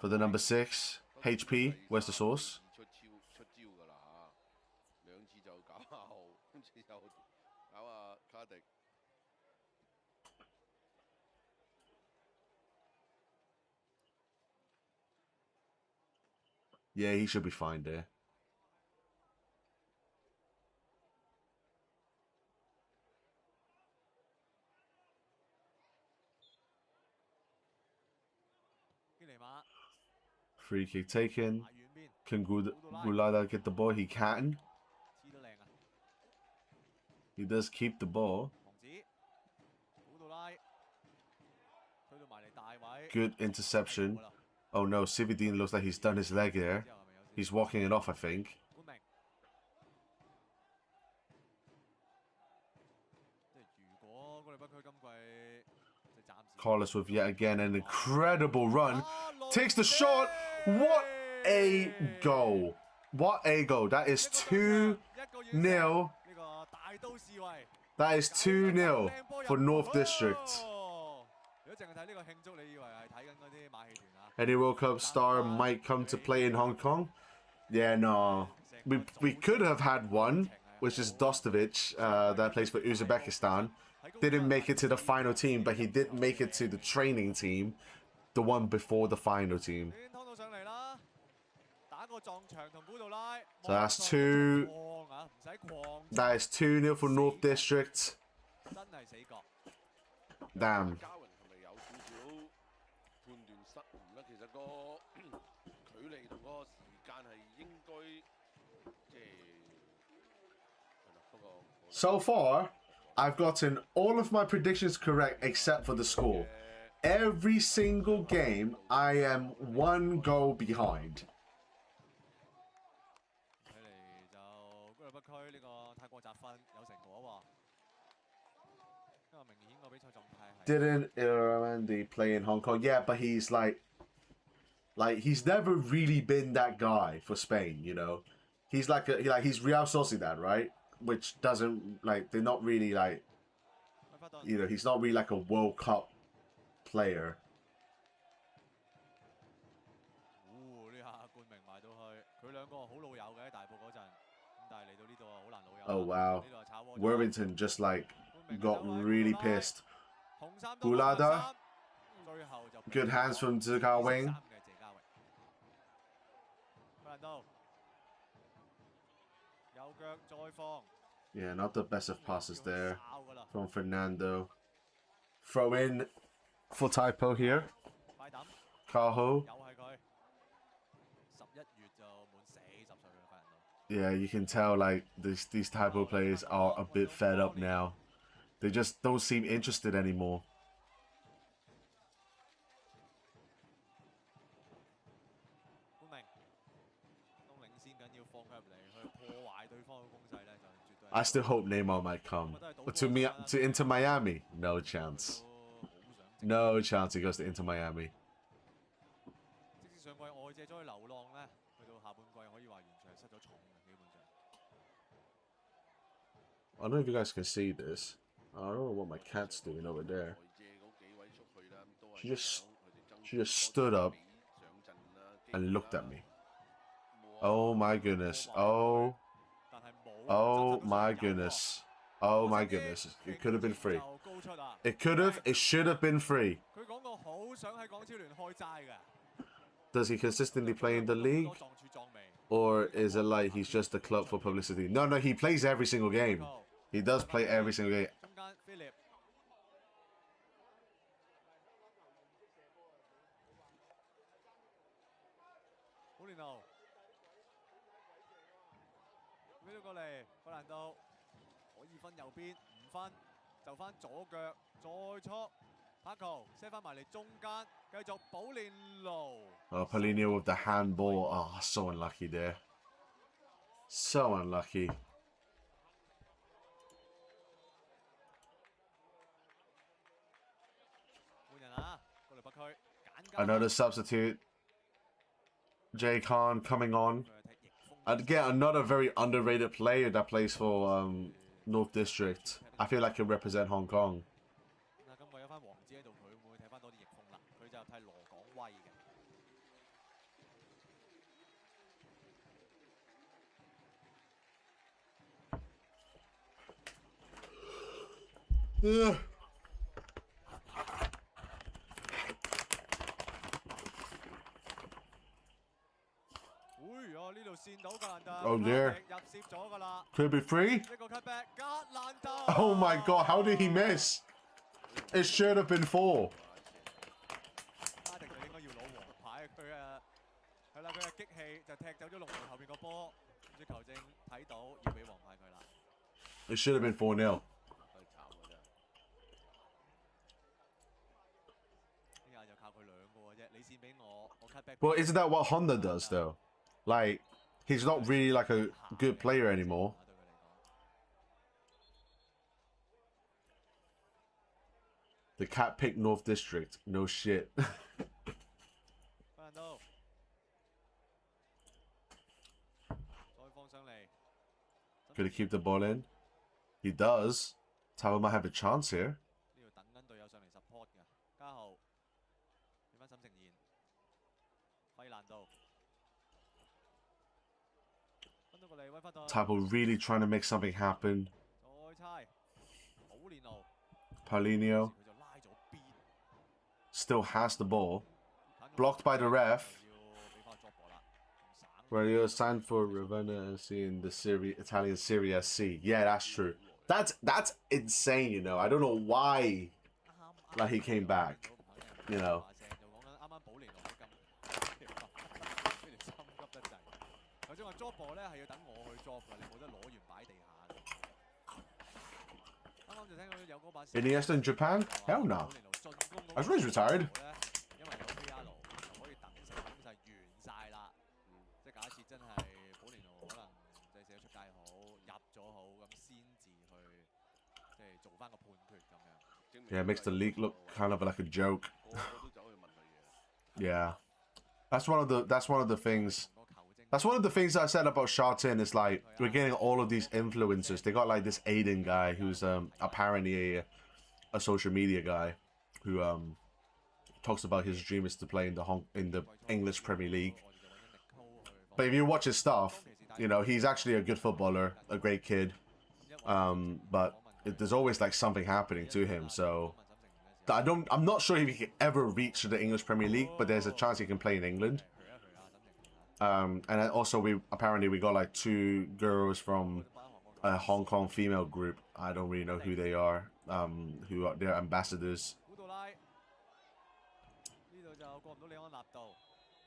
for the number 6. HP, where's the source? Yeah, he should be fine there. Free kick taken. Can Gulada get the ball? He can. He does keep the ball. Good interception. Oh no, Cividine looks like he's done his leg there. He's walking it off, I think. Carlos with yet again an incredible run. Takes the shot. What a goal. What a goal. That is 2-0. That is 2-0 for North District. Any World Cup star might come to play in Hong Kong? Yeah, no. We could have had one, which is Dostovic, that plays for Uzbekistan. Didn't make it to the final team, but he did make it to the training team, the one before the final team. So that's 2. That is 2-0 for North District. Damn. So far, I've gotten all of my predictions correct except for the score. every single game, I am 1 goal behind. 睇嚟就高力北區呢個泰國集訓有成果喎。因為明顯個比賽狀態係 Didn't Irandi play in Hong Kong? Yeah, but he's like he's never really been that guy for Spain, you know. He's he's Real Sociedad, right? Which doesn't they're not really he's not really like a World Cup player. 呢下冠名埋到去，佢兩個好老友嘅喺大埔嗰陣，咁但係嚟到呢度啊好難老友。Oh wow. 呢度係炒鍋。Worthington just got really pissed. 紅衫都 Gulada. 最後就 Good hands from Zhika Wing. 弗蘭道右腳再放。 Yeah, not the best of passes there from Fernando. Throw in for typo here. 快抌 Cahill. 又係佢。11月就滿40歲啦，弗蘭道。 Yeah, you can tell these typo players are a bit fed up now. They just don't seem interested anymore. 冠名都領先緊，要放佢入嚟去破壞對方嘅攻勢咧，就絕對。 I still hope Neymar might come. But to Inter Miami, no chance. No chance he goes to Inter Miami. 即使上季外借咗去流浪咧，去到下半季可以話完全係失咗重嘅，基本上。 I don't know if you guys can see this. I don't know what my cat's doing over there. She just stood up and looked at me. Oh my goodness. Oh my goodness. Oh my goodness. It could have been free. It should have been free. 佢講過好想喺港超聯開齋㗎。 Does he consistently play in the league? Or is it like he's just a club for publicity? No, he plays every single game. He does play every single game. 中間菲力。好連路。俾咗過嚟，弗蘭道可以分右邊，唔分就翻左腳，再戳。Paco 射翻埋嚟中間，繼續保連路。Oh, Paulinho with the handball. Oh, so unlucky there. So unlucky. Another substitute. Jay Khan coming on. Again, another very underrated player that plays for North District. I feel like he'll represent Hong Kong. 今季有翻王子喺度，佢會唔會睇翻多啲翼鋒啦？佢就替羅港威嘅。Oh dear. Could be free? Oh my god, how did he miss? It should have been 4. 卡迪就應該要攞黃牌，佢係啦，佢嘅激氣就踢走咗龍門後邊個波，唔知球證睇到要俾黃牌佢啦。It should have been 4-0. Well, isn't that what Honda does though? Like, he's not really like a good player anymore. The cat picked North District. No shit. Gonna keep the ball in. He does. Tower might have a chance here. Tabo really trying to make something happen. Paulinho still has the ball. Blocked by the ref. Radio signed for Ravenna FC in the Italian Serie C. Yeah, that's true. That's insane, you know. I don't know why like he came back, you know. Iniesta in Japan? Hell no. I was retired. 因為有 KPL 就可以等成攻勢完晒啦。即係假設真係保連奴可能即係寫得出界好，入咗好，咁先至去即係做翻個判決咁樣。Yeah, it makes the league look kind of like a joke. Yeah, that's one of the things. That's one of the things I said about Shartin is like we're getting all of these influencers. They got like this Aiden guy who's apparently a social media guy who talks about his dream is to play in the English Premier League. But if you watch his stuff, you know he's actually a good footballer, a great kid. But there's always like something happening to him. So I'm not sure if he can ever reach the English Premier League, but there's a chance he can play in England. And then also we got like 2 girls from a Hong Kong female group. I don't really know who they are. Who are their ambassadors.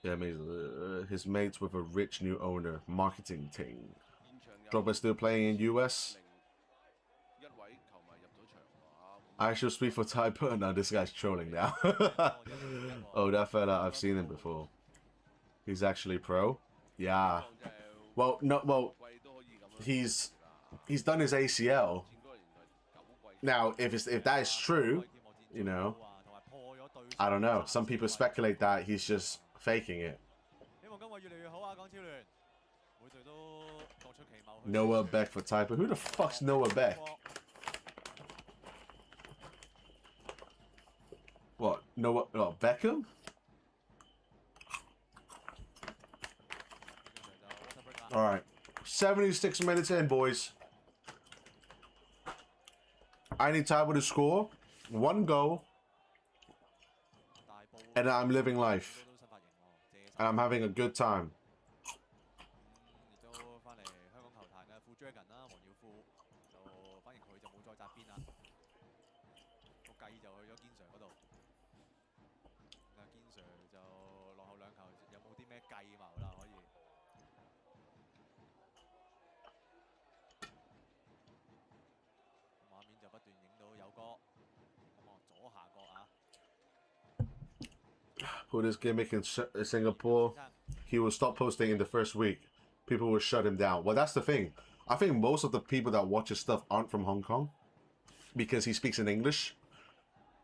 Yeah, his mates with a rich new owner, marketing team. Drogba still playing in US. I should speak for Typer. No, this guy's trolling now. Oh, that fella, I've seen him before. He's actually pro. Yeah. Well, no. Well, he's done his ACL. Now, if that is true, you know, I don't know. Some people speculate that he's just faking it. Noah Beck for Typer. Who the fuck's Noah Beck? What? Noah? Oh, Beckham? All right, 76 minutes in, boys. I need Tyler to score 1 goal, and I'm living life, and I'm having a good time. Put his gimmick in Singapore, he will stop posting in the first week. People will shut him down. Well, that's the thing. I think most of the people that watch his stuff aren't from Hong Kong because he speaks in English.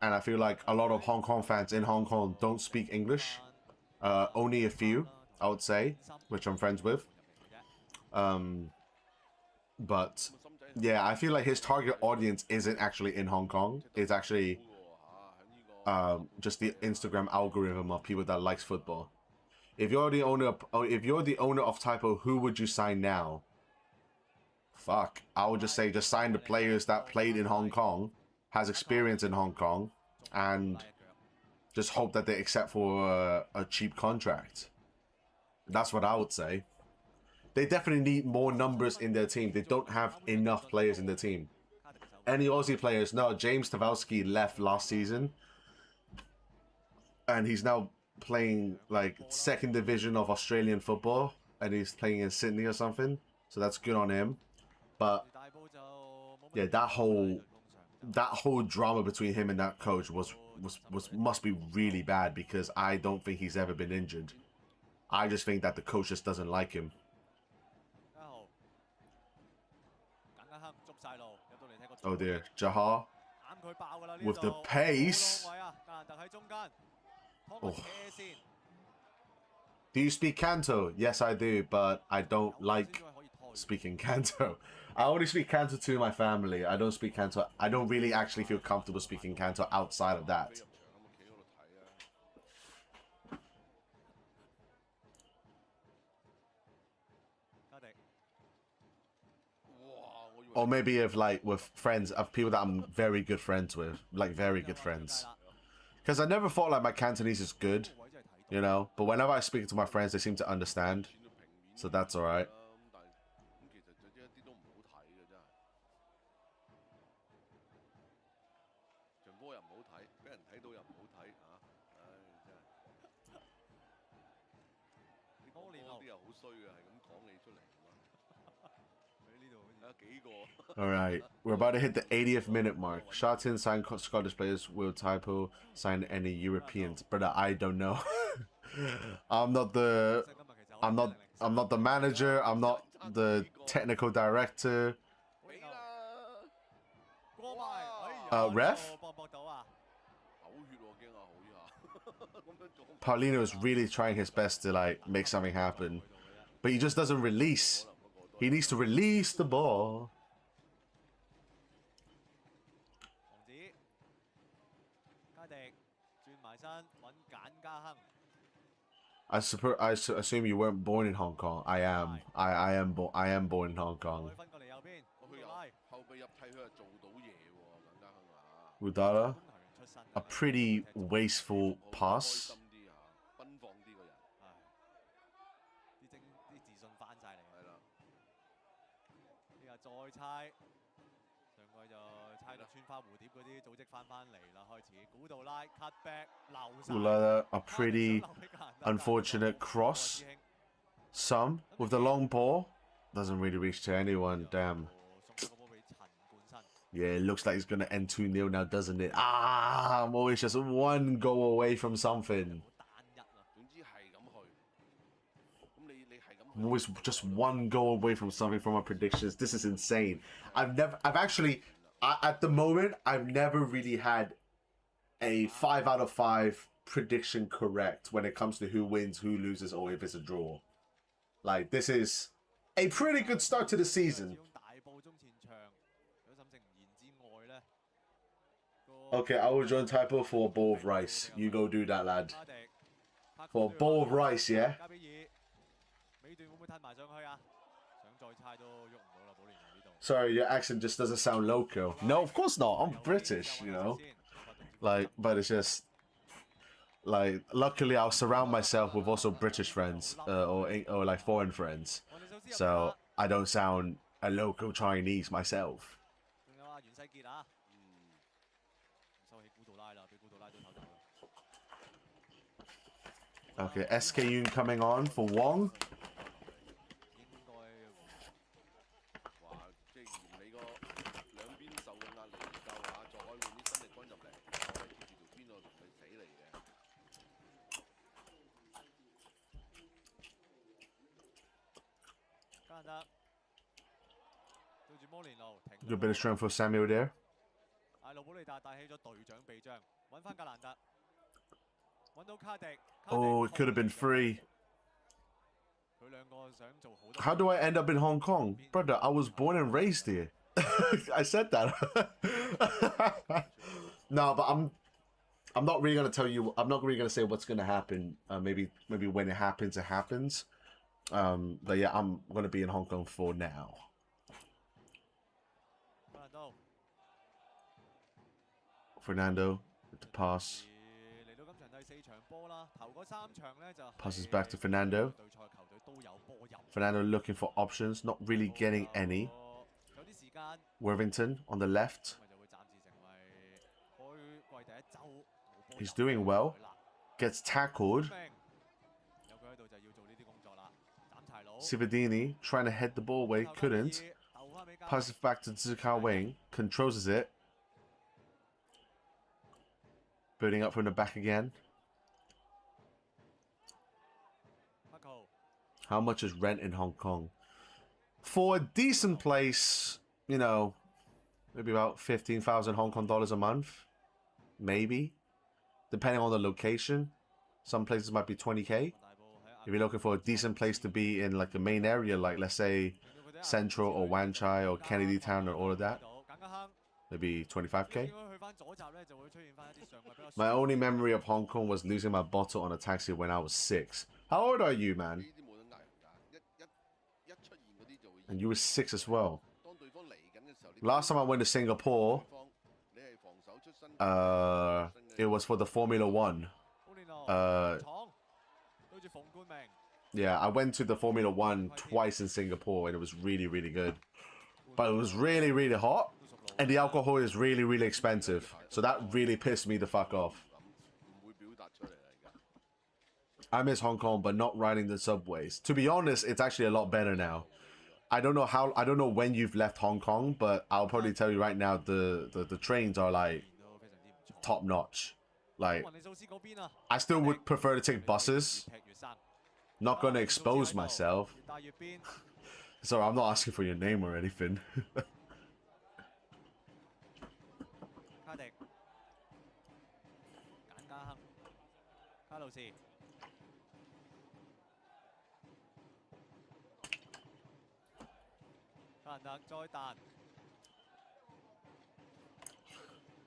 And I feel like a lot of Hong Kong fans in Hong Kong don't speak English. Only a few, I would say, which I'm friends with. But yeah, I feel like his target audience isn't actually in Hong Kong. It's actually just the Instagram algorithm of people that likes football. If you're the owner of Typo, who would you sign now? Fuck, I would just say just sign the players that played in Hong Kong, has experience in Hong Kong, and just hope that they accept for a cheap contract. That's what I would say. They definitely need more numbers in their team. They don't have enough players in their team. Any Aussie players? No, James Tavelsky left last season. And he's now playing like 2nd division of Australian football. And he's playing in Sydney or something. So that's good on him. But yeah, that whole drama between him and that coach must be really bad, because I don't think he's ever been injured. I just think that the coach just doesn't like him. Oh dear, Jahar with the pace. Oh. Do you speak Canto? Yes, I do, but I don't like speaking Canto. I only speak Canto to my family. I don't speak Canto. I don't really actually feel comfortable speaking Canto outside of that. Or maybe if like with friends, of people that I'm very good friends with, like very good friends. Because I never thought like my Cantonese is good, you know. But whenever I speak to my friends, they seem to understand, so that's all right. All right, we're about to hit the 80th minute mark. Shartin signed Scottish players. Will Typo sign any Europeans? Brother, I don't know. I'm not the manager. I'm not the technical director. Ref? Paulino is really trying his best to like make something happen, but he just doesn't release. He needs to release the ball. I assume you weren't born in Hong Kong. I am. I am born in Hong Kong. Udala, a pretty wasteful pass. Udala, a pretty unfortunate cross. Some with the long ball doesn't really reach to anyone. Damn. Yeah, it looks like it's going to end 2-0 now, doesn't it? Ah, I'm always just one goal away from something. I'm always just one goal away from something from my predictions. This is insane. At the moment, I've never really had a 5 out of 5 prediction correct when it comes to who wins, who loses, or if it's a draw. Like, this is a pretty good start to the season. Okay, I will join Typo for a bowl of rice. You go do that, lad. For a bowl of rice, yeah? Sorry, your accent just doesn't sound local. No, of course not. I'm British, you know? Like, but it's just... Like, luckily I'll surround myself with also British friends. Or like foreign friends. So, I don't sound a local Chinese myself. Okay, SKU coming on for Wong. Good bit of strength for Samuel there. Oh, it could have been free. How do I end up in Hong Kong? Brother, I was born and raised here. I said that. No, but I'm not really gonna tell you. I'm not really gonna say what's gonna happen. Maybe when it happens, it happens. But yeah, I'm gonna be in Hong Kong for now. Fernando with the pass. Passes back to Fernando. Fernando looking for options, not really getting any. Worthington on the left. He's doing well. Gets tackled. Sivadini trying to head the ball away, couldn't. Passes back to Zhikao Wing. Controls it. Building up from the back again. How much is rent in Hong Kong? For a decent place, you know, maybe about 15,000 Hong Kong dollars a month. Maybe. Depending on the location. Some places might be 20k. If you're looking for a decent place to be in like the main area, like let's say Central or Wan Chai or Kennedy Town or all of that, maybe 25k. My only memory of Hong Kong was losing my bottle on a taxi when I was 6. How old are you, man? And you were 6 as well. Last time I went to Singapore, it was for the Formula 1. Yeah, I went to the Formula 1 twice in Singapore, and it was really, really good. But it was really, really hot, and the alcohol is really, really expensive. So that really pissed me the fuck off. I miss Hong Kong, but not riding the subways. To be honest, it's actually a lot better now. I don't know when you've left Hong Kong, but I'll probably tell you right now the trains are like top notch. Like, I still would prefer to take buses. Not gonna expose myself. Sorry, I'm not asking for your name or anything.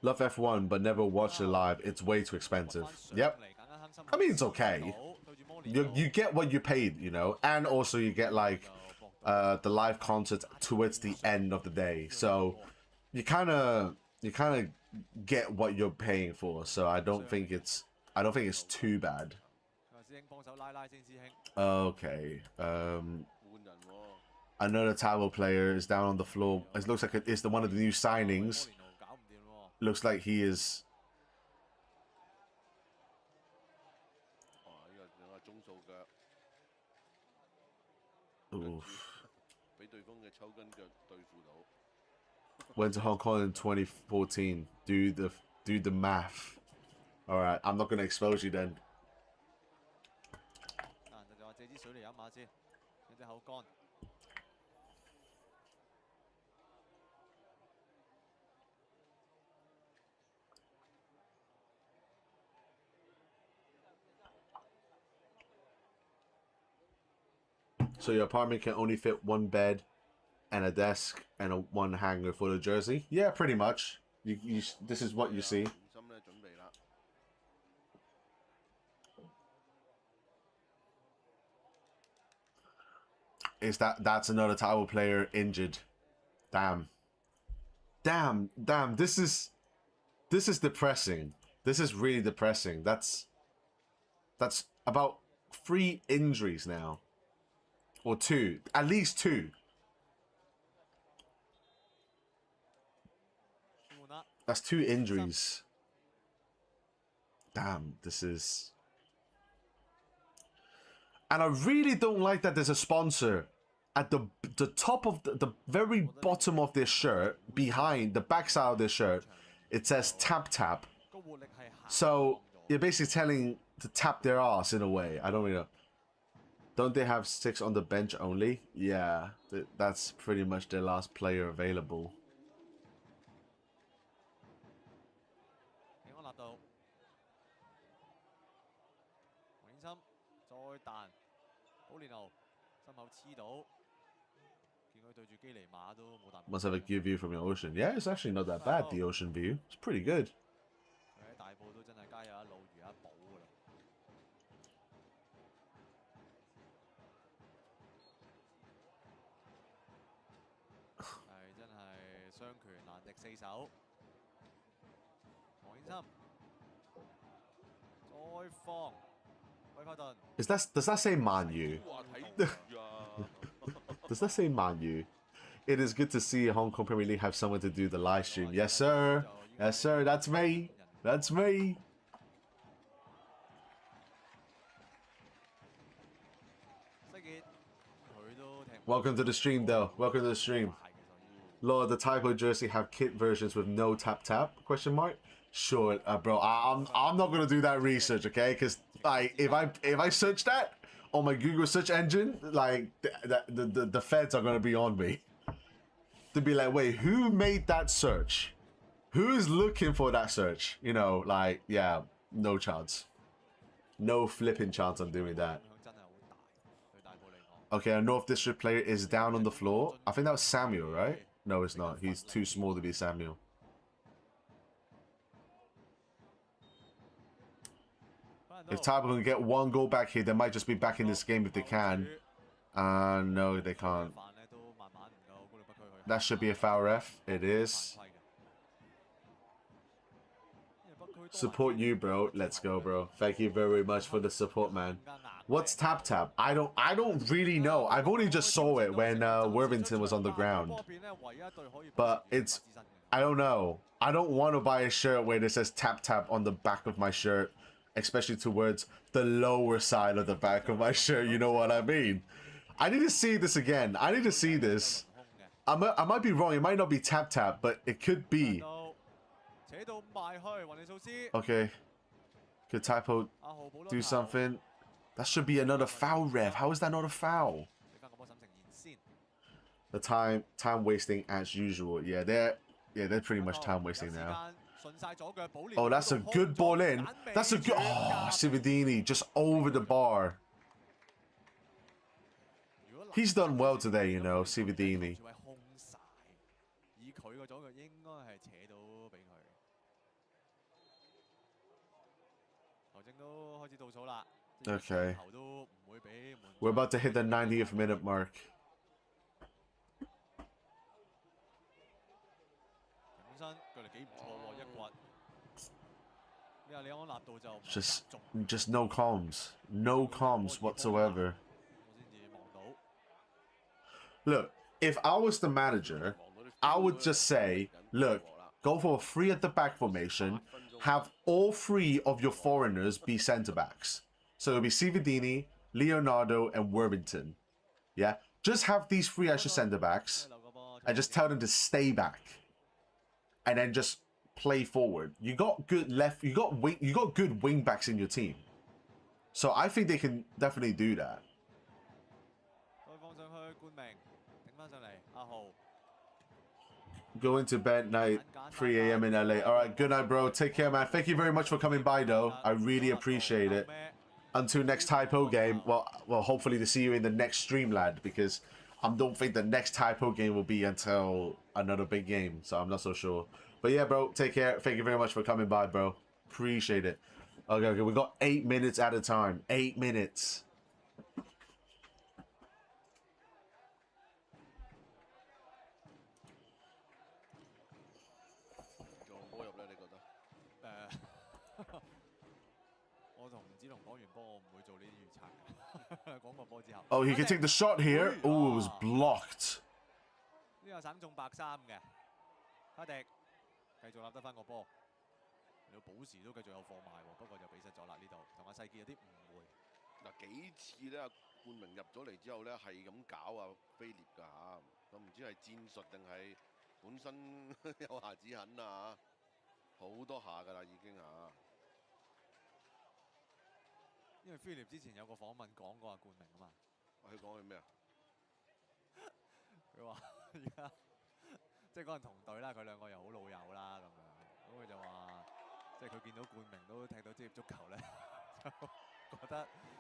Love F1, but never watched it live. It's way too expensive. Yep. I mean, it's okay. You get what you paid, you know, and also you get like the live concerts towards the end of the day. So you kind of get what you're paying for. So I don't think it's too bad. Okay. Another towel player is down on the floor. It looks like it's one of the new signings. Looks like he is. Oof. Went to Hong Kong in 2014. Do the math. All right, I'm not gonna expose you then. So your apartment can only fit one bed and a desk and one hanger for the jersey? Yeah, pretty much. This is what you see. Is that's another towel player injured? Damn. This is depressing. This is really depressing. That's about 3 injuries now. Or 2. At least 2. That's 2 injuries. Damn, this is... And I really don't like that there's a sponsor at the top of the very bottom of this shirt, behind the backside of this shirt. It says tap tap. So you're basically telling to tap their ass in a way. I don't really know. Don't they have 6 on the bench only? Yeah, that's pretty much their last player available. Must have a good view from your ocean. Yeah, it's actually not that bad, the ocean view. It's pretty good. Does that say Man U? Does that say Man U? It is good to see Hong Kong Premier League have someone to do the live stream. Yes, sir. Yes, sir. That's me. That's me. Welcome to the stream, though. Welcome to the stream. Lord, the typo jersey have kit versions with no tap tap? Question mark. Sure, bro. I'm not gonna do that research, okay? Because like if I search that on my Google search engine, like the feds are gonna be on me to be like, wait, who made that search? Who's looking for that search? You know, like, yeah, no chance, no flipping chance I'm doing that. Okay, a North District player is down on the floor. I think that was Samuel, right? No, it's not. He's too small to be Samuel. If Taiwan can get 1 goal back here, they might just be back in this game if they can. No, they can't. That should be a foul, ref. It is. Support you, bro. Let's go, bro. Thank you very much for the support, man. What's tap tap? I don't really know. I've only just saw it when Worthington was on the ground. But it's, I don't know. I don't want to buy a shirt where it says tap tap on the back of my shirt, especially towards the lower side of the back of my shirt. You know what I mean? I need to see this again. I need to see this. I might be wrong. It might not be tap, but it could be. Okay. Could typo do something? That should be another foul, Rev. How is that not a foul? The time wasting as usual. Yeah, they're pretty much time wasting now. Oh, that's a good ball in. That's a good. Oh, Cividini just over the bar. He's done well today, you know, Cividini. Okay. We're about to hit the 90th minute mark. Just no comms. No comms whatsoever. Look, if I was the manager, I would just say, look, go for a 3 at the back formation. Have all 3 of your foreigners be centre-backs. So it'll be Cividini, Leonardo, and Worthington. Yeah? Just have these 3 as your centre-backs. And just tell them to stay back. And then just play forward. You got good left... You got good wing-backs in your team. So I think they can definitely do that. Going to bed night, 3 a.m. in LA. All right, good night, bro. Take care, man. Thank you very much for coming by, though. I really appreciate it. Until next typo game. Well, hopefully to see you in the next stream, lad, because I don't think the next typo game will be until another big game, so I'm not so sure. But yeah, bro, take care. Thank you very much for coming by, bro. Appreciate it. Okay, we got 8 minutes at a time. 8 minutes. Oh, he can take the shot here. Oh, it was blocked.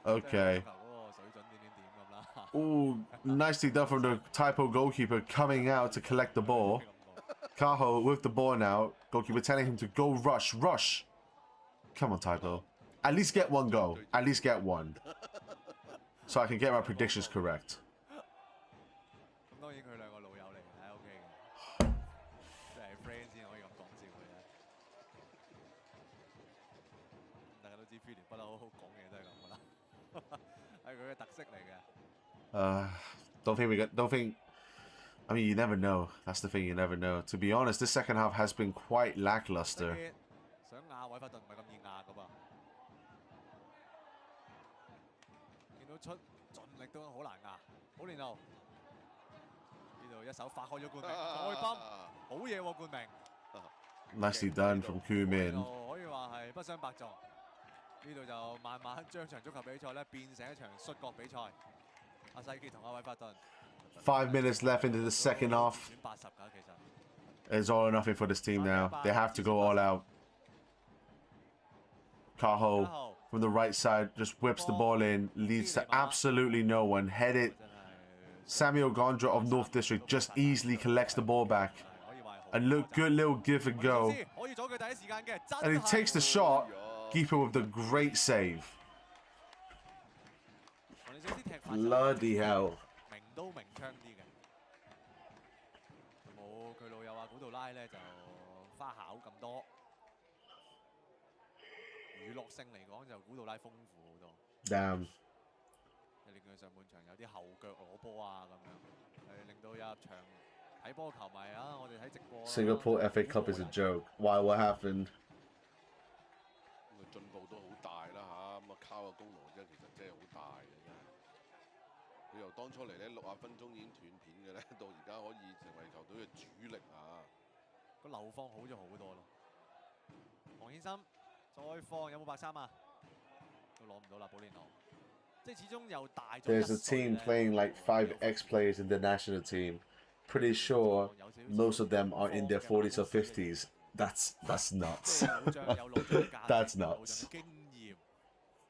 Okay. Ooh, nicely done from the typo goalkeeper coming out to collect the ball. Cajo with the ball now. Goalkeeper telling him to go rush. Rush. Come on, typo. At least get one goal. At least get one. So I can get my predictions correct. Don't think. I mean, you never know. That's the thing. You never know. To be honest, this second half has been quite lackluster. Nicely done from Kumin. 5 minutes left into the second half. It's all or nothing for this team now. They have to go all out. Cajo from the right side just whips the ball in, leads to absolutely no one. Head it. Samuel Gondra of North District just easily collects the ball back. And look, good little give and go. And he takes the shot. Keeper with the great save. Bloody hell. Damn. Singapore FA Cup is a joke. Why? What happened? 佢由當初嚟咧60分鐘已經斷片嘅咧，到而家可以成為球隊嘅主力啊！個流放好咗好多咯。黃顯森再放有冇白衫啊？都攞唔到啦，保連奴。即係始終又大咗。There's a team playing like 5 ex-players in the national team. Pretty sure most of them are in their 40s or 50s. That's nuts. That's nuts.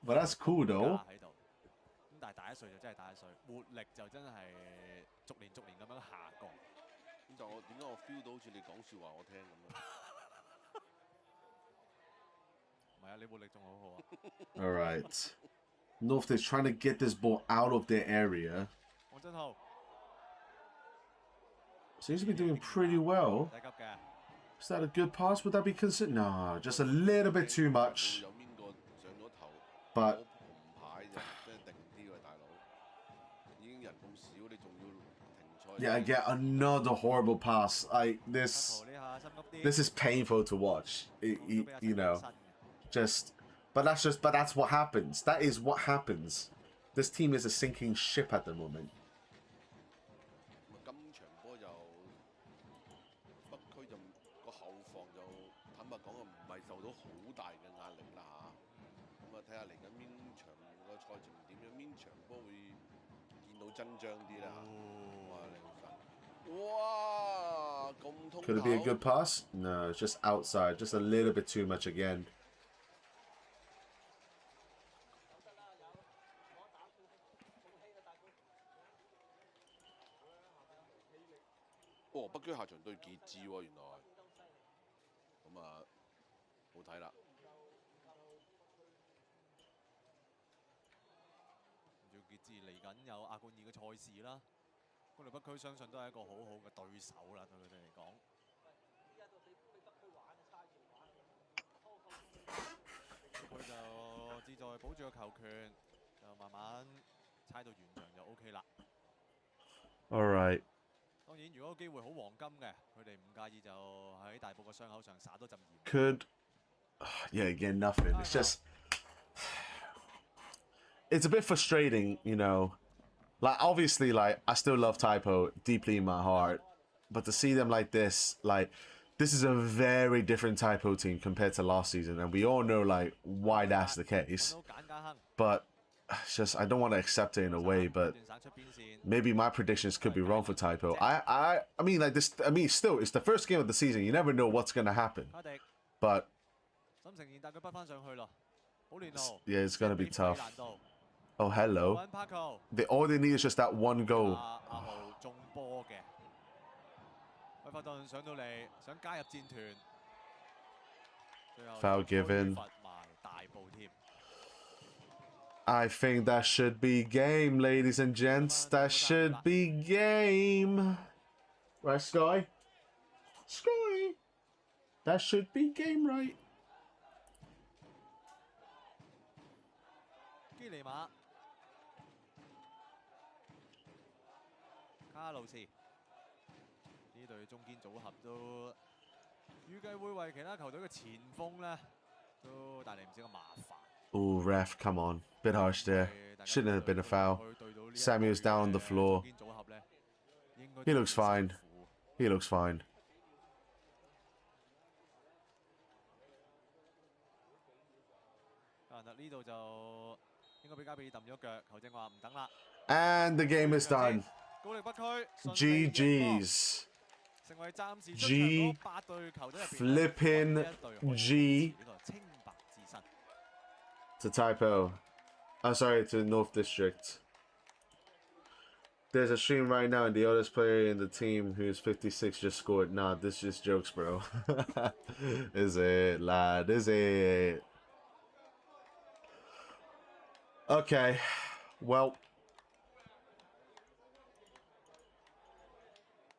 But that's cool though. 咁但係大1歲就真係大1歲，活力就真係逐年咁樣下降。咁就點解我 feel 到好似你講説話我聽咁啊？唔係啊，你活力仲好好啊。All right. North is trying to get this ball out of their area. Seems to be doing pretty well. Is that a good pass? Would that be considered? No, just a little bit too much. But yeah, I get another horrible pass. This is painful to watch. You know, but that's what happens. That is what happens. This team is a sinking ship at the moment. 今場波就北區就個後防就坦白講啊，唔係受到好大嘅壓力啦嚇。咁啊睇下嚟緊邊場個賽程點樣，邊場波會見到真章啲啦嚇。哇！咁通透。Could it be a good pass? No, it's just outside. Just a little bit too much again. 哦，北區下場對傑志喎，原來。咁啊，好睇啦。仲傑志嚟緊有亞冠2嘅賽事啦，高力北區相信都係一個好好嘅對手啦，對佢哋嚟講。佢就志在保住個球權，就慢慢猜到完場就 OK 啦。All right. 當然，如果個機會好黃金嘅，佢哋唔介意就喺大埔個傷口上灑多陣鹽。Could, yeah, again, nothing. It's just, it's a bit frustrating, you know. Like, obviously, like, I still love Typo deeply in my heart, but to see them like this is a very different Typo team compared to last season, and we all know, like, why that's the case. But it's just, I don't want to accept it in a way, but maybe my predictions could be wrong for Typo. I mean, like this. I mean, still, it's the first game of the season. You never know what's gonna happen. But yeah, it's gonna be tough. Oh, hello. All they need is just that one goal. Foul given. I think that should be game, ladies and gents. That should be game. Right, Sky? Sky? That should be game, right? 基尼馬、卡路士呢隊中堅組合都預計會為其他球隊嘅前鋒咧都帶嚟唔少嘅麻煩。Oh, ref, come on. Bit harsh there. Shouldn't have been a foul. Samuel's down on the floor. He looks fine. He looks fine. And the game is done. GG's. G flipping G to Typo. I'm sorry, to North District. There's a stream right now and the oldest player in the team who's 56 just scored. Nah, this just jokes, bro. Is it, lad? Is it? Okay. Well,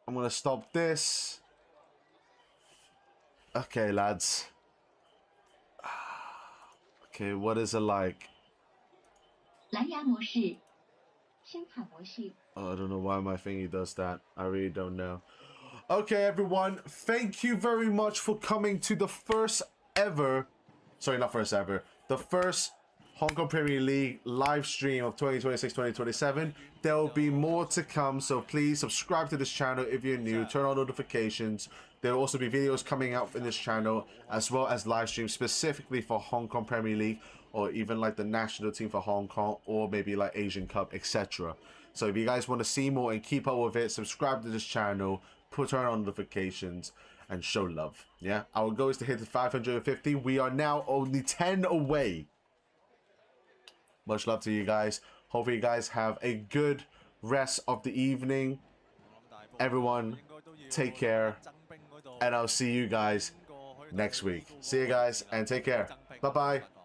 I'm gonna stop this. Okay, lads. Okay, what is it like? Oh, I don't know why my thingy does that. I really don't know. Okay, everyone. Thank you very much for coming to the first ever... Sorry, not first ever. The first Hong Kong Premier League live stream of 2026-2027. There will be more to come, so please subscribe to this channel if you're new, turn on notifications. There will also be videos coming out in this channel, as well as live streams specifically for Hong Kong Premier League, or even like the national team for Hong Kong, or maybe like Asian Cup, etc. So if you guys want to see more and keep up with it, subscribe to this channel, turn on notifications, and show love. Yeah, our goal is to hit the 550. We are now only 10 away. Much love to you guys. Hopefully you guys have a good rest of the evening. Everyone, take care, and I'll see you guys next week. See you guys and take care. Bye bye.